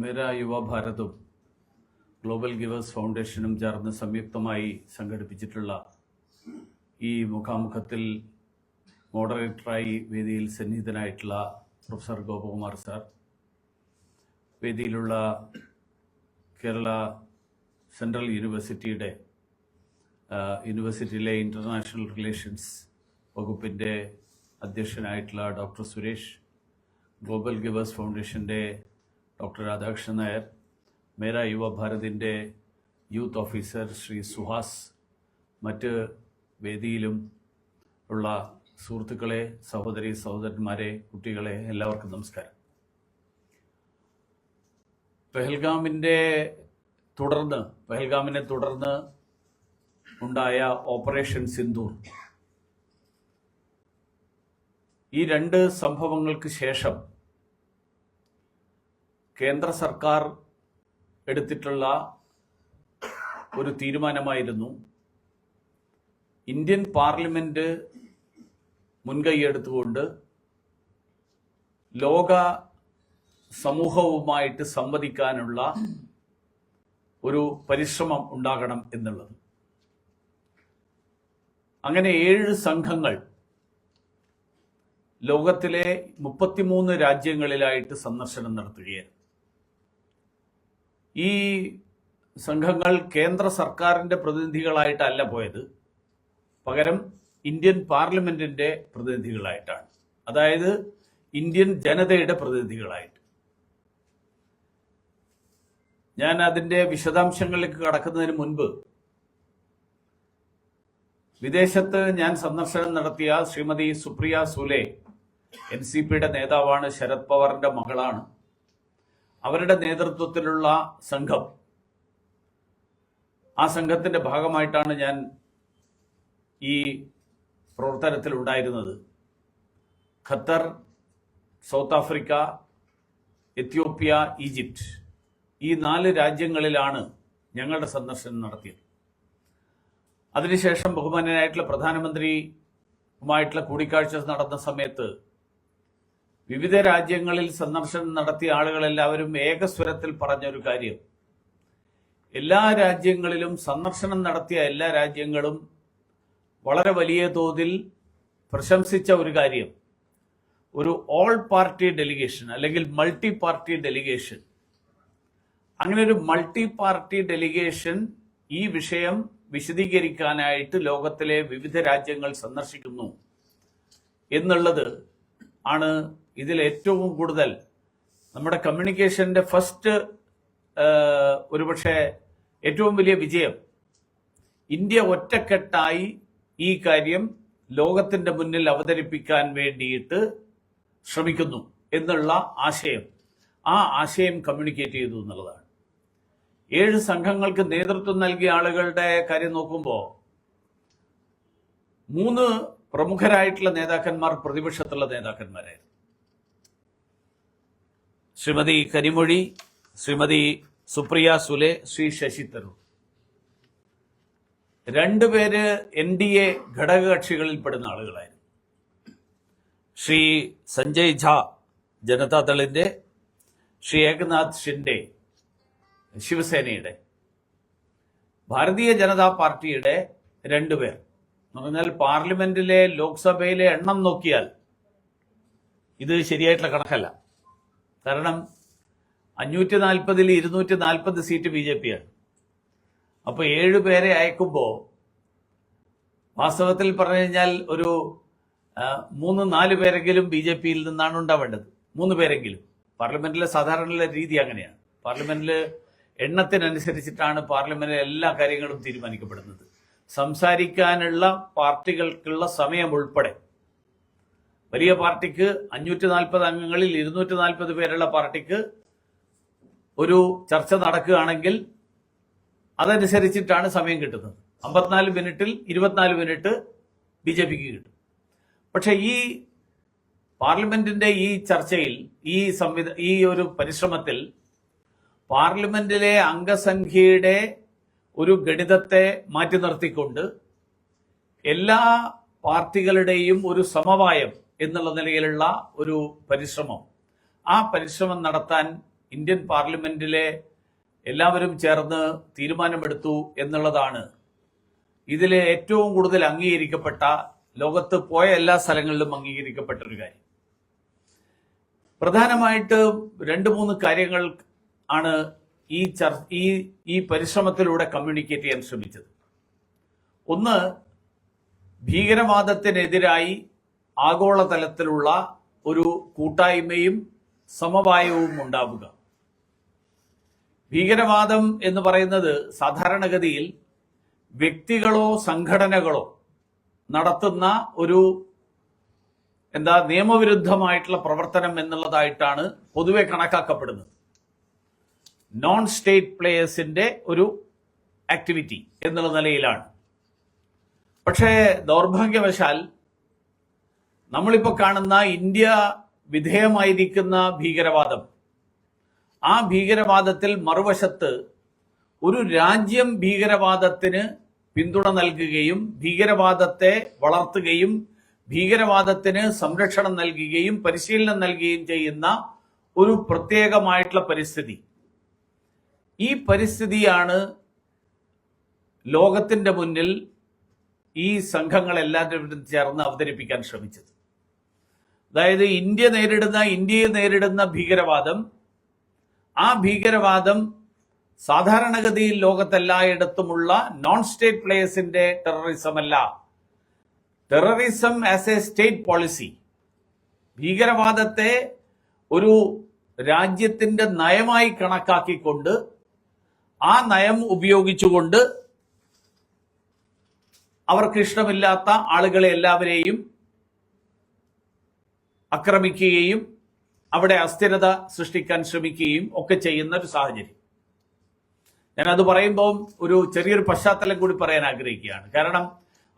മേരാ യുവ ഭാരതും global givers ഫൗണ്ടേഷനും ചേർന്ന് സംയുക്തമായി സംഘടിപ്പിച്ചിട്ടുള്ള ഈ മുഖാമുഖത്തിൽ മോഡറേറ്ററായി വേദിയിൽ സന്നിഹിതനായിട്ടുള്ള പ്രൊഫസർ ഗോപകുമാർ സാർ, വേദിയിലുള്ള കേരള സെൻട്രൽ യൂണിവേഴ്സിറ്റിയിലെ ഇൻ്റർനാഷണൽ റിലേഷൻസ് വകുപ്പിൻ്റെ അധ്യക്ഷനായിട്ടുള്ള ഡോക്ടർ സുരേഷ്, ഗ്ലോബൽ ഗിവേഴ്സ് ഫൗണ്ടേഷൻ്റെ ഡോക്ടർ രാധാകൃഷ്ണൻ നായർ, മേരാ യുവ ഭാരതിൻ്റെ യൂത്ത് ഓഫീസർ ശ്രീ സുഹാസ്, മറ്റ് വേദിയിലും ഉള്ള സുഹൃത്തുക്കളെ, സഹോദരി സഹോദരന്മാരെ, കുട്ടികളെ, എല്ലാവർക്കും നമസ്കാരം. പഹൽഗാമിനെ തുടർന്ന് ഉണ്ടായ ഓപ്പറേഷൻ സിന്ദൂർ, ഈ രണ്ട് സംഭവങ്ങൾക്ക് ശേഷം കേന്ദ്ര സർക്കാർ എടുത്തിട്ടുള്ള ഒരു തീരുമാനമായിരുന്നു ഇന്ത്യൻ പാർലമെന്റ് മുൻകൈയെടുത്തുകൊണ്ട് ലോക സമൂഹവുമായിട്ട് സംവദിക്കാനുള്ള ഒരു പരിശ്രമം ഉണ്ടാകണം എന്നുള്ളത്. അങ്ങനെ 7 സംഘങ്ങൾ ലോകത്തിലെ 33 രാജ്യങ്ങളിലായിട്ട് സന്ദർശനം നടത്തുകയാണ്. ഈ സംഘങ്ങൾ കേന്ദ്ര സർക്കാരിന്റെ പ്രതിനിധികളായിട്ടല്ല പോയത്, പകരം ഇന്ത്യൻ പാർലമെന്റിന്റെ പ്രതിനിധികളായിട്ടാണ്, അതായത് ഇന്ത്യൻ ജനതയുടെ പ്രതിനിധികളായിട്ട്. ഞാൻ അതിന്റെ വിശദാംശങ്ങളിലേക്ക് കടക്കുന്നതിന് മുൻപ് വിദേശത്ത് ഞാൻ സന്ദർശനം നടത്തിയ ശ്രീമതി സുപ്രിയ സുലെ, NCPയുടെ നേതാവാണ്, ശരത് പവാറിന്റെ മകളാണ്. അവരുടെ നേതൃത്വത്തിലുള്ള സംഘം, ആ സംഘത്തിന്റെ ഭാഗമായിട്ടാണ് ഞാൻ ഈ പ്രവർത്തനത്തിൽ ഉണ്ടായിരുന്നത്. Qatar, south Africa, Ethiopia, Egypt, ഈ 4 രാജ്യങ്ങളിലാണ് ഞങ്ങളുടെ സന്ദർശനം നടത്തിയത്. അതിനുശേഷം ബഹുമാന്യനായിട്ടുള്ള പ്രധാനമന്ത്രിയുമായിട്ടുള്ള കൂടിക്കാഴ്ച നടന്ന സമയത്ത് വിവിധ രാജ്യങ്ങളിൽ സന്ദർശനം നടത്തിയ ആളുകളെല്ലാവരും ഏകസ്വരത്തിൽ പറഞ്ഞൊരു കാര്യം, എല്ലാ രാജ്യങ്ങളിലും സന്ദർശനം നടത്തിയ എല്ലാ രാജ്യങ്ങളും വളരെ വലിയ തോതിൽ പ്രശംസിച്ച ഒരു കാര്യം, ഒരു ഓൾ പാർട്ടി ഡെലിഗേഷൻ അല്ലെങ്കിൽ മൾട്ടി പാർട്ടി ഡെലിഗേഷൻ, അങ്ങനെ ഒരു മൾട്ടി പാർട്ടി ഡെലിഗേഷൻ ഈ വിഷയം വിശദീകരിക്കാനായിട്ട് ലോകത്തിലെ വിവിധ രാജ്യങ്ങൾ സന്ദർശിക്കുന്നു എന്നുള്ളത് ആണ് ഇതിൽ ഏറ്റവും കൂടുതൽ നമ്മുടെ കമ്മ്യൂണിക്കേഷന്റെ ഫസ്റ്റ് ഒരുപക്ഷെ ഏറ്റവും വലിയ വിജയം. ഇന്ത്യ ഒറ്റക്കെട്ടായി ഈ കാര്യം ലോകത്തിന്റെ മുന്നിൽ അവതരിപ്പിക്കാൻ വേണ്ടിയിട്ട് ശ്രമിക്കുന്നു എന്നുള്ള ആശയം, ആ ആശയം കമ്മ്യൂണിക്കേറ്റ് ചെയ്തു എന്നുള്ളതാണ്. 7 സംഘങ്ങൾക്ക് നേതൃത്വം നൽകിയ ആളുകളുടെ കാര്യം നോക്കുമ്പോൾ 3 പ്രമുഖരായിട്ടുള്ള നേതാക്കന്മാർ പ്രതിപക്ഷത്തുള്ള നേതാക്കന്മാരായിരുന്നു. ശ്രീമതി കനിമൊഴി, ശ്രീമതി സുപ്രിയ സുലെ, ശ്രീ ശശി തരൂർ. 2 പേര് NDA ഘടകകക്ഷികളിൽപ്പെടുന്ന ആളുകളായിരുന്നു. ശ്രീ സഞ്ജയ് ഝാ ജനതാദളിന്റെ, ശ്രീ ഏകനാഥ് ഷിൻഡെ ശിവസേനയുടെ, ഭാരതീയ ജനതാ പാർട്ടിയുടെ 2 പേർ. എന്ന് പറഞ്ഞാൽ പാർലമെന്റിലെ, ലോക്സഭയിലെ എണ്ണം നോക്കിയാൽ ഇത് ശരിയായിട്ടുള്ള കണക്കല്ല. കാരണം 540-ൽ 240 സീറ്റ് BJPയാണ്. അപ്പൊ 7 പേരെ അയക്കുമ്പോൾ വാസ്തവത്തിൽ പറഞ്ഞു കഴിഞ്ഞാൽ ഒരു 3-4 പേരെങ്കിലും BJPയിൽ നിന്നാണ് ഉണ്ടാവേണ്ടത്. 3 പേരെങ്കിലും. പാർലമെന്റിലെ സാധാരണ രീതി അങ്ങനെയാണ്. പാർലമെന്റില് എണ്ണത്തിനനുസരിച്ചിട്ടാണ് പാർലമെന്റിലെ എല്ലാ കാര്യങ്ങളും തീരുമാനിക്കപ്പെടുന്നത്. സംസാരിക്കാനുള്ള പാർട്ടികൾക്കുള്ള സമയം ഉൾപ്പെടെ. വലിയ പാർട്ടിക്ക് 540 അംഗങ്ങളിൽ 240 പേരുള്ള പാർട്ടിക്ക് ഒരു ചർച്ച നടക്കുകയാണെങ്കിൽ അതനുസരിച്ചിട്ടാണ് സമയം കിട്ടുന്നത്. 54 മിനിറ്റിൽ 24 മിനിറ്റ് BJPക്ക് കിട്ടും. പക്ഷെ ഈ പാർലമെന്റിന്റെ ഈ ചർച്ചയിൽ, ഈ ഒരു പരിശ്രമത്തിൽ പാർലമെന്റിലെ അംഗസംഖ്യയുടെ ഒരു ഗണിതത്തെ മാറ്റി നിർത്തിക്കൊണ്ട് എല്ലാ പാർട്ടികളുടെയും ഒരു സമവായം എന്നുള്ള നിലയിലുള്ള ഒരു പരിശ്രമം, ആ പരിശ്രമം നടത്താൻ ഇന്ത്യൻ പാർലമെന്റിലെ എല്ലാവരും ചേർന്ന് തീരുമാനമെടുത്തു എന്നുള്ളതാണ് ഇതിലെ ഏറ്റവും കൂടുതൽ അംഗീകരിക്കപ്പെട്ട, ലോകത്ത് പോയ എല്ലാ സ്ഥലങ്ങളിലും അംഗീകരിക്കപ്പെട്ട ഒരു കാര്യം. പ്രധാനമായിട്ട് 2-3 കാര്യങ്ങൾ ആണ് ഈ പരിശ്രമത്തിലൂടെ കമ്മ്യൂണിക്കേറ്റ് ചെയ്യാൻ ശ്രമിച്ചത്. ഒന്ന്, ഭീകരവാദത്തിനെതിരായി ആഗോളതലത്തിലുള്ള ഒരു കൂട്ടായ്മയും സമവായവും ഉണ്ടാവുക. ഭീകരവാദം എന്ന് പറയുന്നത് സാധാരണഗതിയിൽ വ്യക്തികളോ സംഘടനകളോ നടത്തുന്ന ഒരു നിയമവിരുദ്ധമായിട്ടുള്ള പ്രവർത്തനം എന്നുള്ളതായിട്ടാണ് പൊതുവെ കണക്കാക്കപ്പെടുന്നത്. നോൺ സ്റ്റേറ്റ് പ്ലേയേഴ്സിന്റെ ഒരു ആക്ടിവിറ്റി എന്നുള്ള നിലയിലാണ്. പക്ഷേ ദൗർഭാഗ്യവശാൽ നമ്മളിപ്പോൾ കാണുന്ന ഇന്ത്യ വിധേയമായിരിക്കുന്ന ഭീകരവാദം, ആ ഭീകരവാദത്തിൽ മറുവശത്ത് ഒരു രാജ്യം ഭീകരവാദത്തിന് പിന്തുണ നൽകുകയും ഭീകരവാദത്തെ വളർത്തുകയും ഭീകരവാദത്തിന് സംരക്ഷണം നൽകുകയും പരിശീലനം നൽകുകയും ചെയ്യുന്ന ഒരു പ്രത്യേകമായിട്ടുള്ള പരിസ്ഥിതി. ഈ പരിസ്ഥിതിയാണ് ലോകത്തിന്റെ മുന്നിൽ ഈ സംഘങ്ങളെല്ലാവരും ചേർന്ന് അവതരിപ്പിക്കാൻ ശ്രമിച്ചത്. അതായത് ഇന്ത്യയിൽ നേരിടുന്ന ഭീകരവാദം, ആ ഭീകരവാദം സാധാരണഗതിയിൽ ലോകത്തെല്ലായിടത്തുമുള്ള നോൺ സ്റ്റേറ്റ് പ്ലേയേഴ്സിന്റെ ടെററിസം അല്ല. Terrorism as A state policy, ഭീകരവാദത്തെ ഒരു രാജ്യത്തിന്റെ നയമായി കണക്കാക്കിക്കൊണ്ട് ആ നയം ഉപയോഗിച്ചുകൊണ്ട് അവർക്ക് ഇഷ്ടമില്ലാത്ത ആളുകളെ എല്ലാവരെയും ആക്രമിക്കുകയും അവിടെ അസ്ഥിരത സൃഷ്ടിക്കാൻ ശ്രമിക്കുകയും ഒക്കെ ചെയ്യുന്ന ഒരു സാഹചര്യം. ഞാനത് പറയുമ്പോൾ ഒരു ചെറിയൊരു പശ്ചാത്തലം കൂടി പറയാൻ ആഗ്രഹിക്കുകയാണ്. കാരണം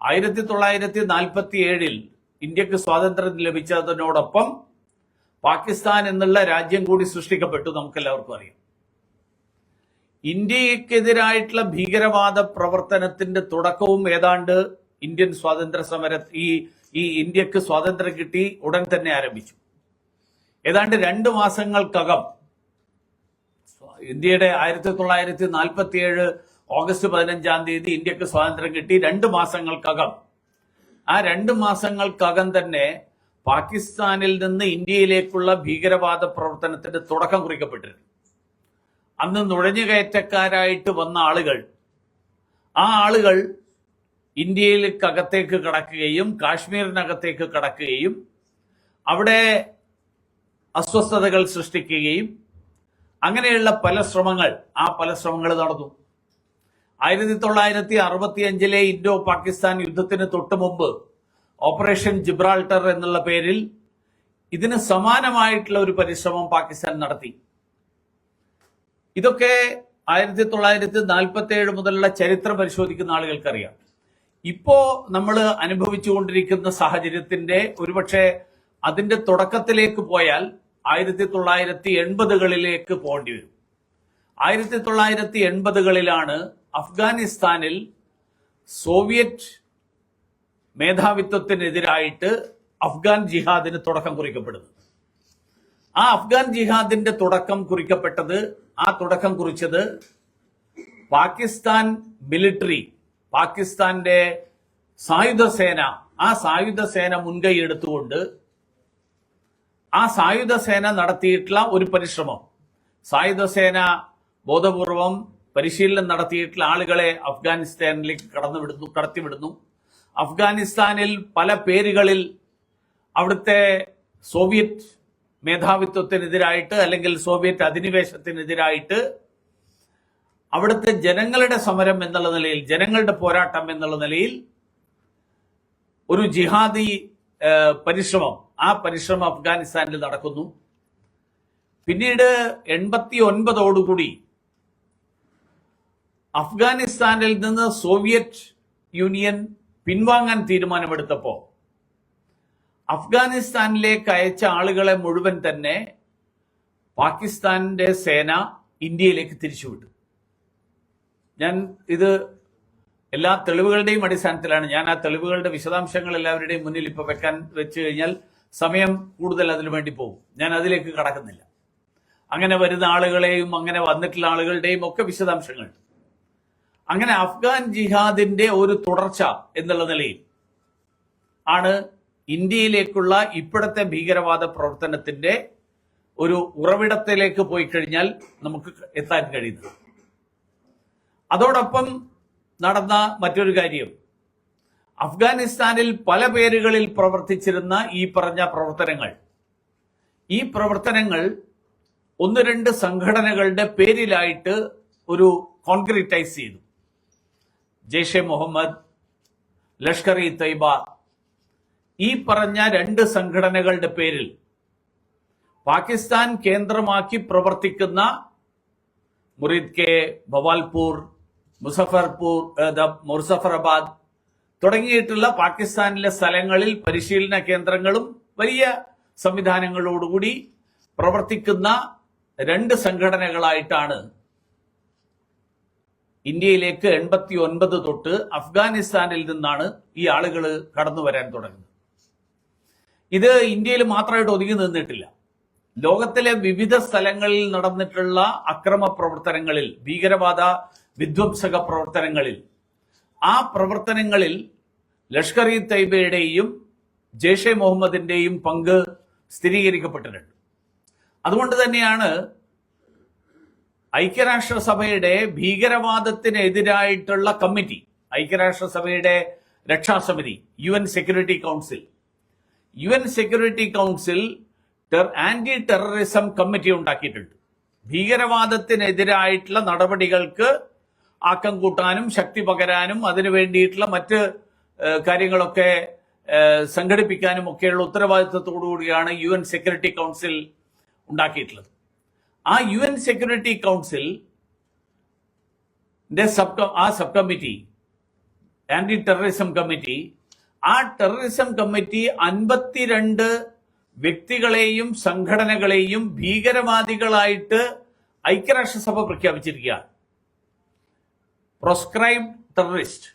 1947 ഇന്ത്യക്ക് സ്വാതന്ത്ര്യം ലഭിച്ചതിനോടൊപ്പം പാകിസ്ഥാൻ എന്നുള്ള രാജ്യം കൂടി സൃഷ്ടിക്കപ്പെട്ടു. നമുക്കെല്ലാവർക്കും അറിയാം. ഇന്ത്യക്കെതിരായിട്ടുള്ള ഭീകരവാദ പ്രവർത്തനത്തിന്റെ തുടക്കവും ഏതാണ്ട് ഇന്ത്യൻ സ്വാതന്ത്ര്യ സമര ഈ ഇന്ത്യക്ക് സ്വാതന്ത്ര്യം കിട്ടി ഉടൻ തന്നെ ആരംഭിച്ചു. ഏതാണ്ട് 2 മാസങ്ങൾക്കകം, ഇന്ത്യയുടെ 1947 ഓഗസ്റ്റ് 15-ാം തീയതി ഇന്ത്യക്ക് സ്വാതന്ത്ര്യം കിട്ടി 2 മാസങ്ങൾക്കകം, ആ 2 മാസങ്ങൾക്കകം തന്നെ പാകിസ്ഥാനിൽ നിന്ന് ഇന്ത്യയിലേക്കുള്ള ഭീകരവാദ പ്രവർത്തനത്തിന്റെ തുടക്കം കുറിക്കപ്പെട്ടിരുന്നു. അന്ന് നുഴഞ്ഞുകയറ്റക്കാരായിട്ട് വന്ന ആളുകൾ, ആ ആളുകൾ ഇന്ത്യയിലേക്കകത്തേക്ക് കടക്കുകയും കാശ്മീരിനകത്തേക്ക് കടക്കുകയും അവിടെ അസ്വസ്ഥതകൾ സൃഷ്ടിക്കുകയും അങ്ങനെയുള്ള പല ശ്രമങ്ങൾ നടന്നു. 1965 ഇൻഡോ പാകിസ്ഥാൻ യുദ്ധത്തിന് തൊട്ടു മുമ്പ് ഓപ്പറേഷൻ ജിബ്രാൾട്ടർ എന്നുള്ള പേരിൽ ഇതിന് സമാനമായിട്ടുള്ള ഒരു പരിശ്രമം പാകിസ്ഥാൻ നടത്തി. ഇതൊക്കെ 1947 മുതലുള്ള ചരിത്രം പരിശോധിക്കുന്ന ആളുകൾക്കറിയാം. ഇപ്പോ നമ്മൾ അനുഭവിച്ചുകൊണ്ടിരിക്കുന്ന സാഹചര്യത്തിന്റെ ഒരുപക്ഷെ അതിന്റെ തുടക്കത്തിലേക്ക് പോയാൽ 1980കളിലേക്ക് പോകേണ്ടി വരും. 1980കളിലാണ് അഫ്ഗാനിസ്ഥാനിൽ സോവിയറ്റ് മേധാവിത്വത്തിനെതിരായിട്ട് അഫ്ഗാൻ ജിഹാദിന് തുടക്കം കുറിക്കപ്പെടുന്നത്. ആ അഫ്ഗാൻ ജിഹാദിന്റെ തുടക്കം കുറിച്ചത് പാകിസ്ഥാൻ മിലിറ്ററി, പാകിസ്ഥാന്റെ സായുധ സേന, ആ സായുധ സേന മുൻകൈ എടുത്തുകൊണ്ട് ആ സായുധ സേന നടത്തിയിട്ടുള്ള ഒരു പരിശ്രമം, സായുധ സേന ബോധപൂർവം പരിശീലനം നടത്തിയിട്ടുള്ള ആളുകളെ അഫ്ഗാനിസ്ഥാനിലേക്ക് കടത്തിവിടുന്നു. അഫ്ഗാനിസ്ഥാനിൽ പല പേരുകളിൽ അവിടുത്തെ സോവിയറ്റ് മേധാവിത്വത്തിനെതിരായിട്ട് അല്ലെങ്കിൽ സോവിയറ്റ് അധിനിവേശത്തിനെതിരായിട്ട് അവിടുത്തെ ജനങ്ങളുടെ സമരം എന്നുള്ള നിലയിൽ, ജനങ്ങളുടെ പോരാട്ടം എന്നുള്ള നിലയിൽ ഒരു ജിഹാദി പരിശ്രമം, ആ പരിശ്രമം അഫ്ഗാനിസ്ഥാനിൽ നടക്കുന്നു. പിന്നീട് 89ഓടുകൂടി അഫ്ഗാനിസ്ഥാനിൽ നിന്ന് സോവിയറ്റ് യൂണിയൻ പിൻവാങ്ങാൻ തീരുമാനമെടുത്തപ്പോ അഫ്ഗാനിസ്ഥാനിലേക്ക് അയച്ച ആളുകളെ മുഴുവൻ തന്നെ പാകിസ്ഥാന്റെ സേന ഇന്ത്യയിലേക്ക് തിരിച്ചുവിട്ടു. ഞാൻ ഇത് എല്ലാ തെളിവുകളുടെയും അടിസ്ഥാനത്തിലാണ്, ഞാൻ ആ തെളിവുകളുടെ വിശദാംശങ്ങൾ എല്ലാവരുടെയും മുന്നിൽ ഇപ്പൊ വെച്ച് കഴിഞ്ഞാൽ സമയം കൂടുതൽ അതിനു വേണ്ടി പോകും. ഞാൻ അതിലേക്ക് കടക്കുന്നില്ല. അങ്ങനെ വരുന്ന ആളുകളെയും അങ്ങനെ വന്നിട്ടുള്ള ആളുകളുടെയും ഒക്കെ വിശദാംശങ്ങൾ. അങ്ങനെ അഫ്ഗാൻ ജിഹാദിന്റെ ഒരു തുടർച്ച എന്നുള്ള നിലയിൽ ആണ് ഇന്ത്യയിലേക്കുള്ള ഇപ്പോഴത്തെ ഭീകരവാദ പ്രവർത്തനത്തിന്റെ ഒരു ഉറവിടത്തിലേക്ക് പോയി കഴിഞ്ഞാൽ നമുക്ക് എത്താൻ കഴിയുന്നത്. അതോടൊപ്പം നടന്ന മറ്റൊരു കാര്യം, അഫ്ഗാനിസ്ഥാനിൽ പല പേരുകളിൽ പ്രവർത്തിച്ചിരുന്ന ഈ പറഞ്ഞ പ്രവർത്തനങ്ങൾ ഒന്ന് രണ്ട് സംഘടനകളുടെ പേരിലായിട്ട് ഒരു കോൺക്രീറ്റൈസ് ചെയ്തു. ജെയ്ഷെ മുഹമ്മദ്, ലഷ്കർ ഇ തയ്ബ, ഈ പറഞ്ഞ രണ്ട് സംഘടനകളുടെ പേരിൽ പാകിസ്ഥാൻ കേന്ദ്രമാക്കി പ്രവർത്തിക്കുന്ന മുറിദ് കെ, ഭവാൽപൂർ, മുസഫറാബാദ് തുടങ്ങിയിട്ടുള്ള പാകിസ്ഥാനിലെ സ്ഥലങ്ങളിൽ പരിശീലന കേന്ദ്രങ്ങളും വലിയ സംവിധാനങ്ങളോടുകൂടി പ്രവർത്തിക്കുന്ന രണ്ട് സംഘടനകളായിട്ടാണ് ഇന്ത്യയിലേക്ക് 89 തൊട്ട് അഫ്ഗാനിസ്ഥാനിൽ നിന്നാണ് ഈ ആളുകൾ കടന്നു വരാൻ തുടങ്ങുന്നത്. ഇത് ഇന്ത്യയിൽ മാത്രമായിട്ട് ഒതുങ്ങി നിന്നിട്ടില്ല. ലോകത്തിലെ വിവിധ സ്ഥലങ്ങളിൽ നടന്നിട്ടുള്ള അക്രമ പ്രവർത്തനങ്ങളിൽ, ഭീകരവാദ വിധ്വംസക പ്രവർത്തനങ്ങളിൽ, ആ പ്രവർത്തനങ്ങളിൽ ലഷ്കർ ഇ തയ്ബയുടെയും ജെയ്ഷെ മുഹമ്മദിന്റെയും പങ്ക് സ്ഥിരീകരിക്കപ്പെട്ടിട്ടുണ്ട്. അതുകൊണ്ട് തന്നെയാണ് ഐക്യരാഷ്ട്രസഭയുടെ ഭീകരവാദത്തിനെതിരായിട്ടുള്ള കമ്മിറ്റി, ഐക്യരാഷ്ട്രസഭയുടെ രക്ഷാസമിതി, UN security council anti terrorism committee ഉണ്ടാക്കിയിട്ടുണ്ട്. ഭീകരവാദത്തിനെതിരായിട്ടുള്ള നടപടികൾക്ക് ആക്കം കൂട്ടാനും ശക്തി പകരാനും അതിനു വേണ്ടിയിട്ടുള്ള മറ്റ് കാര്യങ്ങളൊക്കെ സംഘടിപ്പിക്കാനും ഒക്കെയുള്ള ഉത്തരവാദിത്വത്തോടുകൂടിയാണ് UN സെക്യൂരിറ്റി കൗൺസിൽ ഉണ്ടാക്കിയിട്ടുള്ളത്. ആ UN സെക്യൂരിറ്റി കൗൺസിലിന്റെ sub committee, anti terrorism committee, ആ ടെററിസം കമ്മിറ്റി 52 വ്യക്തികളെയും സംഘടനകളെയും ഭീകരവാദികളായിട്ട് ഐക്യരാഷ്ട്രസഭ പ്രഖ്യാപിച്ചിരിക്കുകയാണ്. പ്രോസ്ക്രൈബ്ഡ് ടെററിസ്റ്റ്,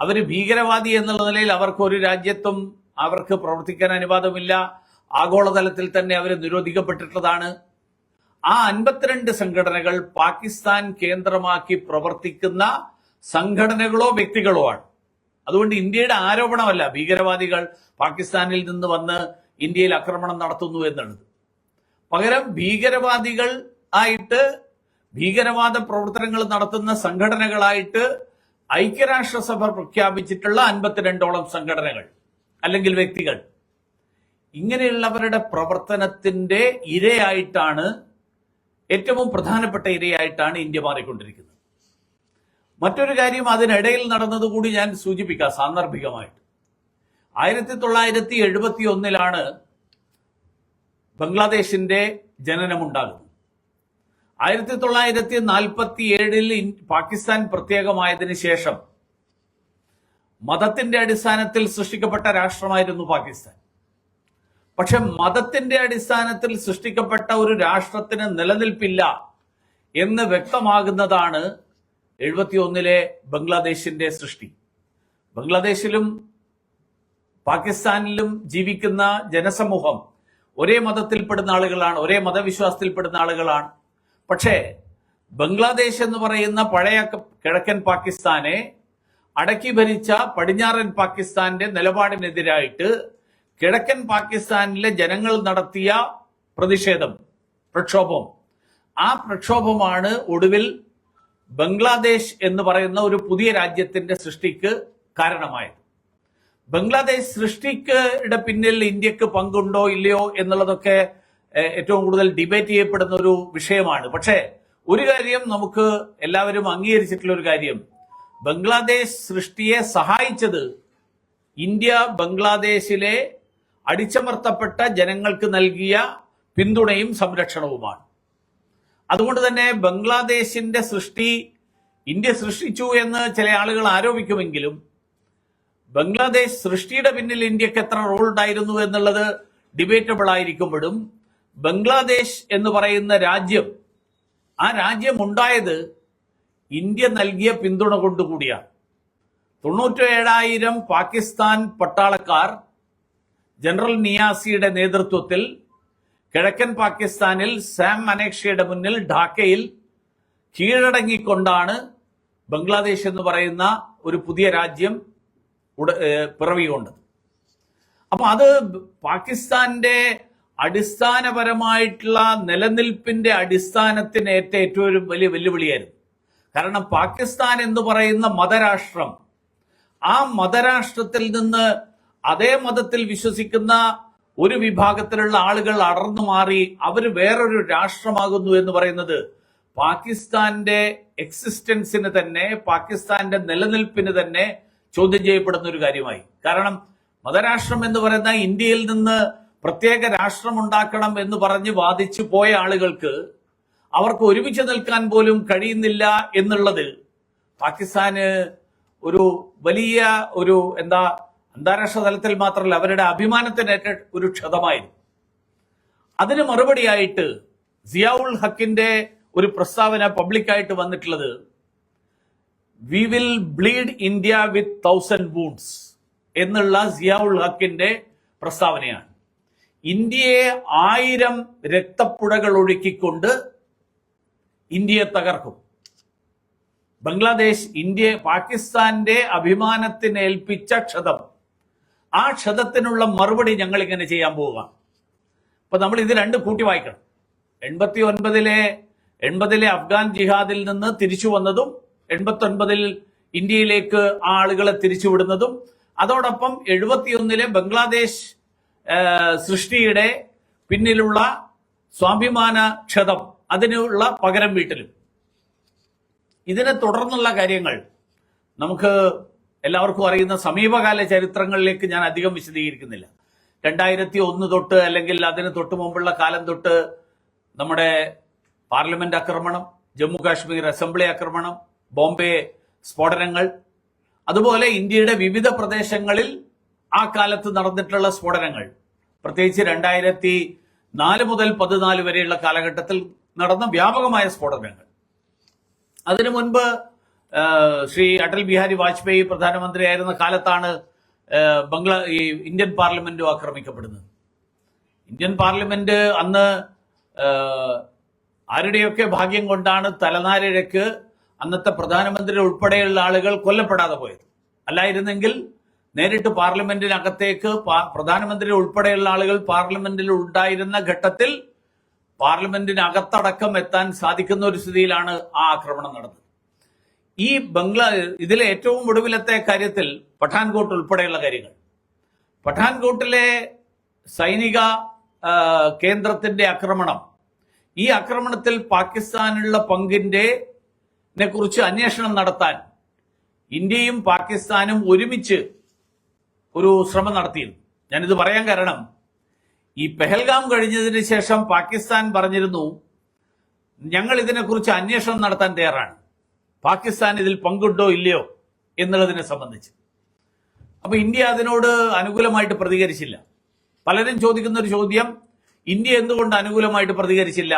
അവര് ഭീകരവാദി എന്നുള്ള നിലയിൽ അവർക്ക് ഒരു രാജ്യത്തും അവർക്ക് പ്രവർത്തിക്കാൻ അനുവാദമില്ല. ആഗോളതലത്തിൽ തന്നെ അവർ നിരോധിക്കപ്പെട്ടിട്ടുള്ളതാണ്. ആ 52 സംഘടനകൾ പാകിസ്ഥാൻ കേന്ദ്രമാക്കി പ്രവർത്തിക്കുന്ന സംഘടനകളോ വ്യക്തികളോ ആണ്. അതുകൊണ്ട് ഇന്ത്യയുടെ ആരോപണമല്ല ഭീകരവാദികൾ പാകിസ്ഥാനിൽ നിന്ന് വന്ന് ഇന്ത്യയിൽ ആക്രമണം നടത്തുന്നു എന്നുള്ളത്. പകരം ഭീകരവാദികൾ ആയിട്ട് ഭീകരവാദ പ്രവർത്തനങ്ങൾ നടത്തുന്ന സംഘടനകളായിട്ട് ഐക്യരാഷ്ട്രസഭ പ്രഖ്യാപിച്ചിട്ടുള്ള 52ഓളം സംഘടനകൾ അല്ലെങ്കിൽ വ്യക്തികൾ, ഇങ്ങനെയുള്ളവരുടെ പ്രവർത്തനത്തിന്റെ ഇരയായിട്ടാണ്, ഏറ്റവും പ്രധാനപ്പെട്ട ഇരയായിട്ടാണ് ഇന്ത്യ മാറിക്കൊണ്ടിരിക്കുന്നത്. മറ്റൊരു കാര്യം അതിനിടയിൽ നടന്നതുകൂടി ഞാൻ സൂചിപ്പിക്കാം സാന്ദർഭികമായിട്ട്. 1971 ബംഗ്ലാദേശിന്റെ ജനനമുണ്ടാകുന്നു. 1947 പാകിസ്ഥാൻ പ്രത്യേകമായതിനു ശേഷം മതത്തിന്റെ അടിസ്ഥാനത്തിൽ സൃഷ്ടിക്കപ്പെട്ട രാഷ്ട്രമായിരുന്നു പാകിസ്ഥാൻ. പക്ഷെ മതത്തിന്റെ അടിസ്ഥാനത്തിൽ സൃഷ്ടിക്കപ്പെട്ട ഒരു രാഷ്ട്രത്തിന് നിലനിൽപ്പില്ല എന്ന് വ്യക്തമാകുന്നതാണ് 71 ബംഗ്ലാദേശിന്റെ സൃഷ്ടി. ബംഗ്ലാദേശിലും പാകിസ്ഥാനിലും ജീവിക്കുന്ന ജനസമൂഹം ഒരേ മതത്തിൽപ്പെടുന്ന ആളുകളാണ്, ഒരേ മതവിശ്വാസത്തിൽപ്പെടുന്ന ആളുകളാണ്. പക്ഷേ ബംഗ്ലാദേശ് എന്ന് പറയുന്ന പഴയ കിഴക്കൻ പാകിസ്ഥാനെ അടക്കി ഭരിച്ച പടിഞ്ഞാറൻ പാകിസ്ഥാന്റെ നിലപാടിനെതിരായിട്ട് കിഴക്കൻ പാകിസ്ഥാനിലെ ജനങ്ങൾ നടത്തിയ പ്രക്ഷോഭം, ആ പ്രക്ഷോഭമാണ് ഒടുവിൽ ബംഗ്ലാദേശ് എന്ന് പറയുന്ന ഒരു പുതിയ രാജ്യത്തിന്റെ സൃഷ്ടിക്ക് കാരണമായത്. ബംഗ്ലാദേശ് സൃഷ്ടിയുടെ പിന്നിൽ ഇന്ത്യക്ക് പങ്കുണ്ടോ ഇല്ലയോ എന്നുള്ളതൊക്കെ ഏറ്റവും കൂടുതൽ ഡിബേറ്റ് ചെയ്യപ്പെടുന്ന ഒരു വിഷയമാണ്. പക്ഷേ ഒരു കാര്യം നമുക്ക് എല്ലാവരും അംഗീകരിച്ചിട്ടുള്ള ഒരു കാര്യം, ബംഗ്ലാദേശ് സൃഷ്ടിയെ സഹായിച്ചത് ഇന്ത്യ ബംഗ്ലാദേശിലെ അടിച്ചമർത്തപ്പെട്ട ജനങ്ങൾക്ക് നൽകിയ പിന്തുണയും സംരക്ഷണവുമാണ്. അതുകൊണ്ട് തന്നെ ബംഗ്ലാദേശിന്റെ സൃഷ്ടി ഇന്ത്യ സൃഷ്ടിച്ചു എന്ന് ചില ആളുകൾ ആരോപിക്കുമെങ്കിലും ബംഗ്ലാദേശ് സൃഷ്ടിയുടെ പിന്നിൽ ഇന്ത്യക്ക് എത്ര റോൾ ഉണ്ടായിരുന്നു എന്നുള്ളത് ഡിബേറ്റബിൾ ആയിരിക്കുമ്പോഴും ബംഗ്ലാദേശ് എന്ന് പറയുന്ന രാജ്യം, ആ രാജ്യം ഉണ്ടായത് ഇന്ത്യ നൽകിയ പിന്തുണ കൊണ്ടുകൂടിയാണ്. 97,000 പാകിസ്ഥാൻ പട്ടാളക്കാർ ജനറൽ നിയാസിയുടെ നേതൃത്വത്തിൽ കിഴക്കൻ പാകിസ്ഥാനിൽ സാം മനേക്ഷയുടെ മുന്നിൽ ഢാക്കയിൽ കീഴടങ്ങിക്കൊണ്ടാണ് ബംഗ്ലാദേശ് എന്ന് പറയുന്ന ഒരു പുതിയ രാജ്യം പിറവികൊണ്ടത്. അപ്പൊ അത് പാകിസ്ഥാന്റെ അടിസ്ഥാനപരമായിട്ടുള്ള നിലനിൽപ്പിന്റെ അടിസ്ഥാനത്തിന് ഏറ്റവും വലിയ വെല്ലുവിളിയായിരുന്നു. കാരണം പാകിസ്ഥാൻ എന്ന് പറയുന്ന മതരാഷ്ട്രം, ആ മതരാഷ്ട്രത്തിൽ നിന്ന് അതേ മതത്തിൽ വിശ്വസിക്കുന്ന ഒരു വിഭാഗത്തിലുള്ള ആളുകൾ അടർന്നു മാറി അവർ വേറൊരു രാഷ്ട്രമാകുന്നു എന്ന് പറയുന്നത് പാകിസ്ഥാന്റെ എക്സിസ്റ്റൻസിന് തന്നെ, പാകിസ്ഥാന്റെ നിലനിൽപ്പിന് തന്നെ ചോദ്യം ചെയ്യപ്പെടുന്ന ഒരു കാര്യമായി. കാരണം മതരാഷ്ട്രം എന്ന് പറയുന്ന ഇന്ത്യയിൽ നിന്ന് പ്രത്യേക രാഷ്ട്രം ഉണ്ടാക്കണം എന്ന് പറഞ്ഞ് വാദിച്ചു പോയ ആളുകൾക്ക് അവർക്ക് ഒരുമിച്ച് നിൽക്കാൻ പോലും കഴിയുന്നില്ല എന്നുള്ളത് പാകിസ്ഥാന് ഒരു വലിയ അന്താരാഷ്ട്ര തലത്തിൽ മാത്രമല്ല അവരുടെ അഭിമാനത്തിനേറ്റ ഒരു ക്ഷതമായിരുന്നു. അതിന് മറുപടിയായിട്ട് സിയാഉൽ ഹക്കിന്റെ ഒരു പ്രസ്താവന പബ്ലിക്കായിട്ട് വന്നിട്ടുള്ളത് we will bleed India with 1000 wounds എന്നുള്ള സിയാഉൽ ഹക്കിന്റെ പ്രസ്താവനയാണ്. ഇന്ത്യയെ 1000 രക്തപ്പുഴകൾ ഒഴുക്കിക്കൊണ്ട് ഇന്ത്യയെ തകർക്കും. ബംഗ്ലാദേശ് പാകിസ്ഥാന്റെ അഭിമാനത്തിന് ഏൽപ്പിച്ച ക്ഷതം, ആ ക്ഷതത്തിനുള്ള മറുപടി ഞങ്ങൾ ഇങ്ങനെ ചെയ്യാൻ പോവുക. അപ്പൊ നമ്മൾ ഇത് രണ്ട് കൂട്ടി വായിക്കണം. 89-ലെ അഫ്ഗാൻ ജിഹാദിൽ നിന്ന് തിരിച്ചു വന്നതും 89-ൽ ഇന്ത്യയിലേക്ക് ആ ആളുകളെ തിരിച്ചുവിടുന്നതും അതോടൊപ്പം 71-ലെ ബംഗ്ലാദേശ് സൃഷ്ടിയുടെ പിന്നിലുള്ള സ്വാഭിമാന ക്ഷതം, അതിനുള്ള പകരം വീട്ടലും. ഇതിനെ തുടർന്നുള്ള കാര്യങ്ങൾ നമുക്ക് എല്ലാവർക്കും അറിയുന്ന സമീപകാല ചരിത്രങ്ങളിലേക്ക് ഞാൻ അധികം വിശദീകരിക്കുന്നില്ല. 2001 തൊട്ട് അല്ലെങ്കിൽ അതിന് തൊട്ട് മുമ്പുള്ള കാലം തൊട്ട് നമ്മുടെ പാർലമെന്റ് ആക്രമണം, ജമ്മു കാശ്മീർ അസംബ്ലി ആക്രമണം, ബോംബെ സ്ഫോടനങ്ങൾ, അതുപോലെ ഇന്ത്യയുടെ വിവിധ പ്രദേശങ്ങളിൽ ആ കാലത്ത് നടന്നിട്ടുള്ള സ്ഫോടനങ്ങൾ, പ്രത്യേകിച്ച് 2004 മുതൽ 2014 വരെയുള്ള കാലഘട്ടത്തിൽ നടന്ന വ്യാപകമായ സ്ഫോടനങ്ങൾ. അതിനു മുൻപ് ശ്രീ അടൽ ബിഹാരി വാജ്പേയി പ്രധാനമന്ത്രിയായിരുന്ന കാലത്താണ് ഇന്ത്യൻ പാർലമെന്റും ആക്രമിക്കപ്പെടുന്നത്. ഇന്ത്യൻ പാർലമെന്റ് അന്ന് ആരുടെയൊക്കെ ഭാഗ്യം കൊണ്ടാണ് തലനാരിഴക്ക് അന്നത്തെ പ്രധാനമന്ത്രി ഉൾപ്പെടെയുള്ള ആളുകൾ കൊല്ലപ്പെടാതെ പോയത്. അല്ലായിരുന്നെങ്കിൽ നേരിട്ട് പാർലമെന്റിനകത്തേക്ക് പ്രധാനമന്ത്രി ഉൾപ്പെടെയുള്ള ആളുകൾ പാർലമെന്റിൽ ഉണ്ടായിരുന്ന ഘട്ടത്തിൽ പാർലമെന്റിനകത്തടക്കം എത്താൻ സാധിക്കുന്ന ഒരു സ്ഥിതിയിലാണ് ആ ആക്രമണം നടന്നത്. ഇതിലെ ഏറ്റവും ഒടുവിലത്തെ കാര്യത്തിൽ പഠാൻകോട്ട് ഉൾപ്പെടെയുള്ള കാര്യങ്ങൾ, പഠാൻകോട്ടിലെ സൈനിക കേന്ദ്രത്തിന്റെ ആക്രമണം, ഈ ആക്രമണത്തിൽ പാകിസ്ഥാനുള്ള പങ്കിനെ കുറിച്ച് അന്വേഷണം നടത്താൻ ഇന്ത്യയും പാകിസ്ഥാനും ഒരുമിച്ച് ഒരു ശ്രമം നടത്തിയിരുന്നു. ഞാനിത് പറയാൻ കാരണം, ഈ പെഹൽഗാം കഴിഞ്ഞതിന് ശേഷം പാകിസ്ഥാൻ പറഞ്ഞിരുന്നു ഞങ്ങൾ ഇതിനെക്കുറിച്ച് അന്വേഷണം നടത്താൻ തയ്യാറാണ്, പാകിസ്ഥാൻ ഇതിൽ പങ്കുണ്ടോ ഇല്ലയോ എന്നുള്ളതിനെ സംബന്ധിച്ച്. അപ്പൊ ഇന്ത്യ അതിനോട് അനുകൂലമായിട്ട് പ്രതികരിച്ചില്ല. പലരും ചോദിക്കുന്ന ഒരു ചോദ്യം, ഇന്ത്യ എന്തുകൊണ്ട് അനുകൂലമായിട്ട് പ്രതികരിച്ചില്ല?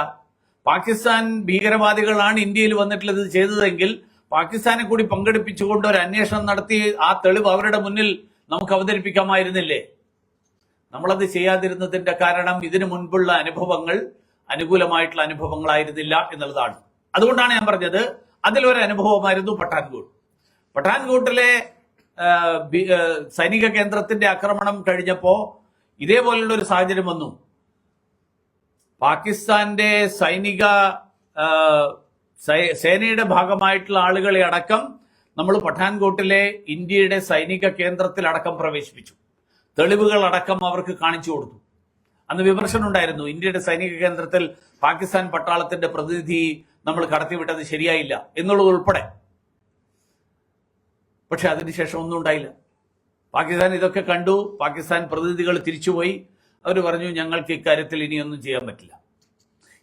പാകിസ്ഥാൻ ഭീകരവാദികളാണ് ഇന്ത്യയിൽ വന്നിട്ടുള്ളത് ഇത് ചെയ്തതെങ്കിൽ പാകിസ്ഥാനെ കൂടി പങ്കെടുപ്പിച്ചുകൊണ്ട് ഒരു അന്വേഷണം നടത്തി ആ തെളിവ് അവരുടെ മുന്നിൽ നമുക്ക് അവതരിപ്പിക്കാമായിരുന്നില്ലേ? നമ്മളത് ചെയ്യാതിരുന്നതിന്റെ കാരണം ഇതിനു മുൻപുള്ള അനുഭവങ്ങൾ അനുകൂലമായിട്ടുള്ള അനുഭവങ്ങളായിരുന്നില്ല എന്നുള്ളതാണ്. അതുകൊണ്ടാണ് ഞാൻ പറഞ്ഞത് അതിലൊരു അനുഭവമായിരുന്നു പഠാൻകോട്ട്. പഠാൻകോട്ടിലെ സൈനിക കേന്ദ്രത്തിന്റെ ആക്രമണം കഴിഞ്ഞപ്പോ ഇതേപോലുള്ള ഒരു സാഹചര്യം വന്നു. പാകിസ്ഥാന്റെ സേനയുടെ ഭാഗമായിട്ടുള്ള ആളുകളെ അടക്കം നമ്മൾ പഠാൻകോട്ടിലെ ഇന്ത്യയുടെ സൈനിക കേന്ദ്രത്തിൽ അടക്കം പ്രവേശിപ്പിച്ചു. തെളിവുകൾ അടക്കം അവർക്ക് കാണിച്ചു കൊടുത്തു. അന്ന് വിമർശനം ഉണ്ടായിരുന്നു, ഇന്ത്യയുടെ സൈനിക കേന്ദ്രത്തിൽ പാകിസ്ഥാൻ പട്ടാളത്തിന്റെ പ്രതിനിധി നമ്മൾ കടത്തിവിട്ടത് ശരിയായില്ല എന്നുള്ളത് ഉൾപ്പെടെ. പക്ഷെ അതിനുശേഷം ഒന്നും ഉണ്ടായില്ല. പാകിസ്ഥാൻ ഇതൊക്കെ കണ്ടു. പാകിസ്ഥാൻ പ്രതിനിധികൾ തിരിച്ചുപോയി. അവർ പറഞ്ഞു ഞങ്ങൾക്ക് ഇക്കാര്യത്തിൽ ഇനിയൊന്നും ചെയ്യാൻ പറ്റില്ല.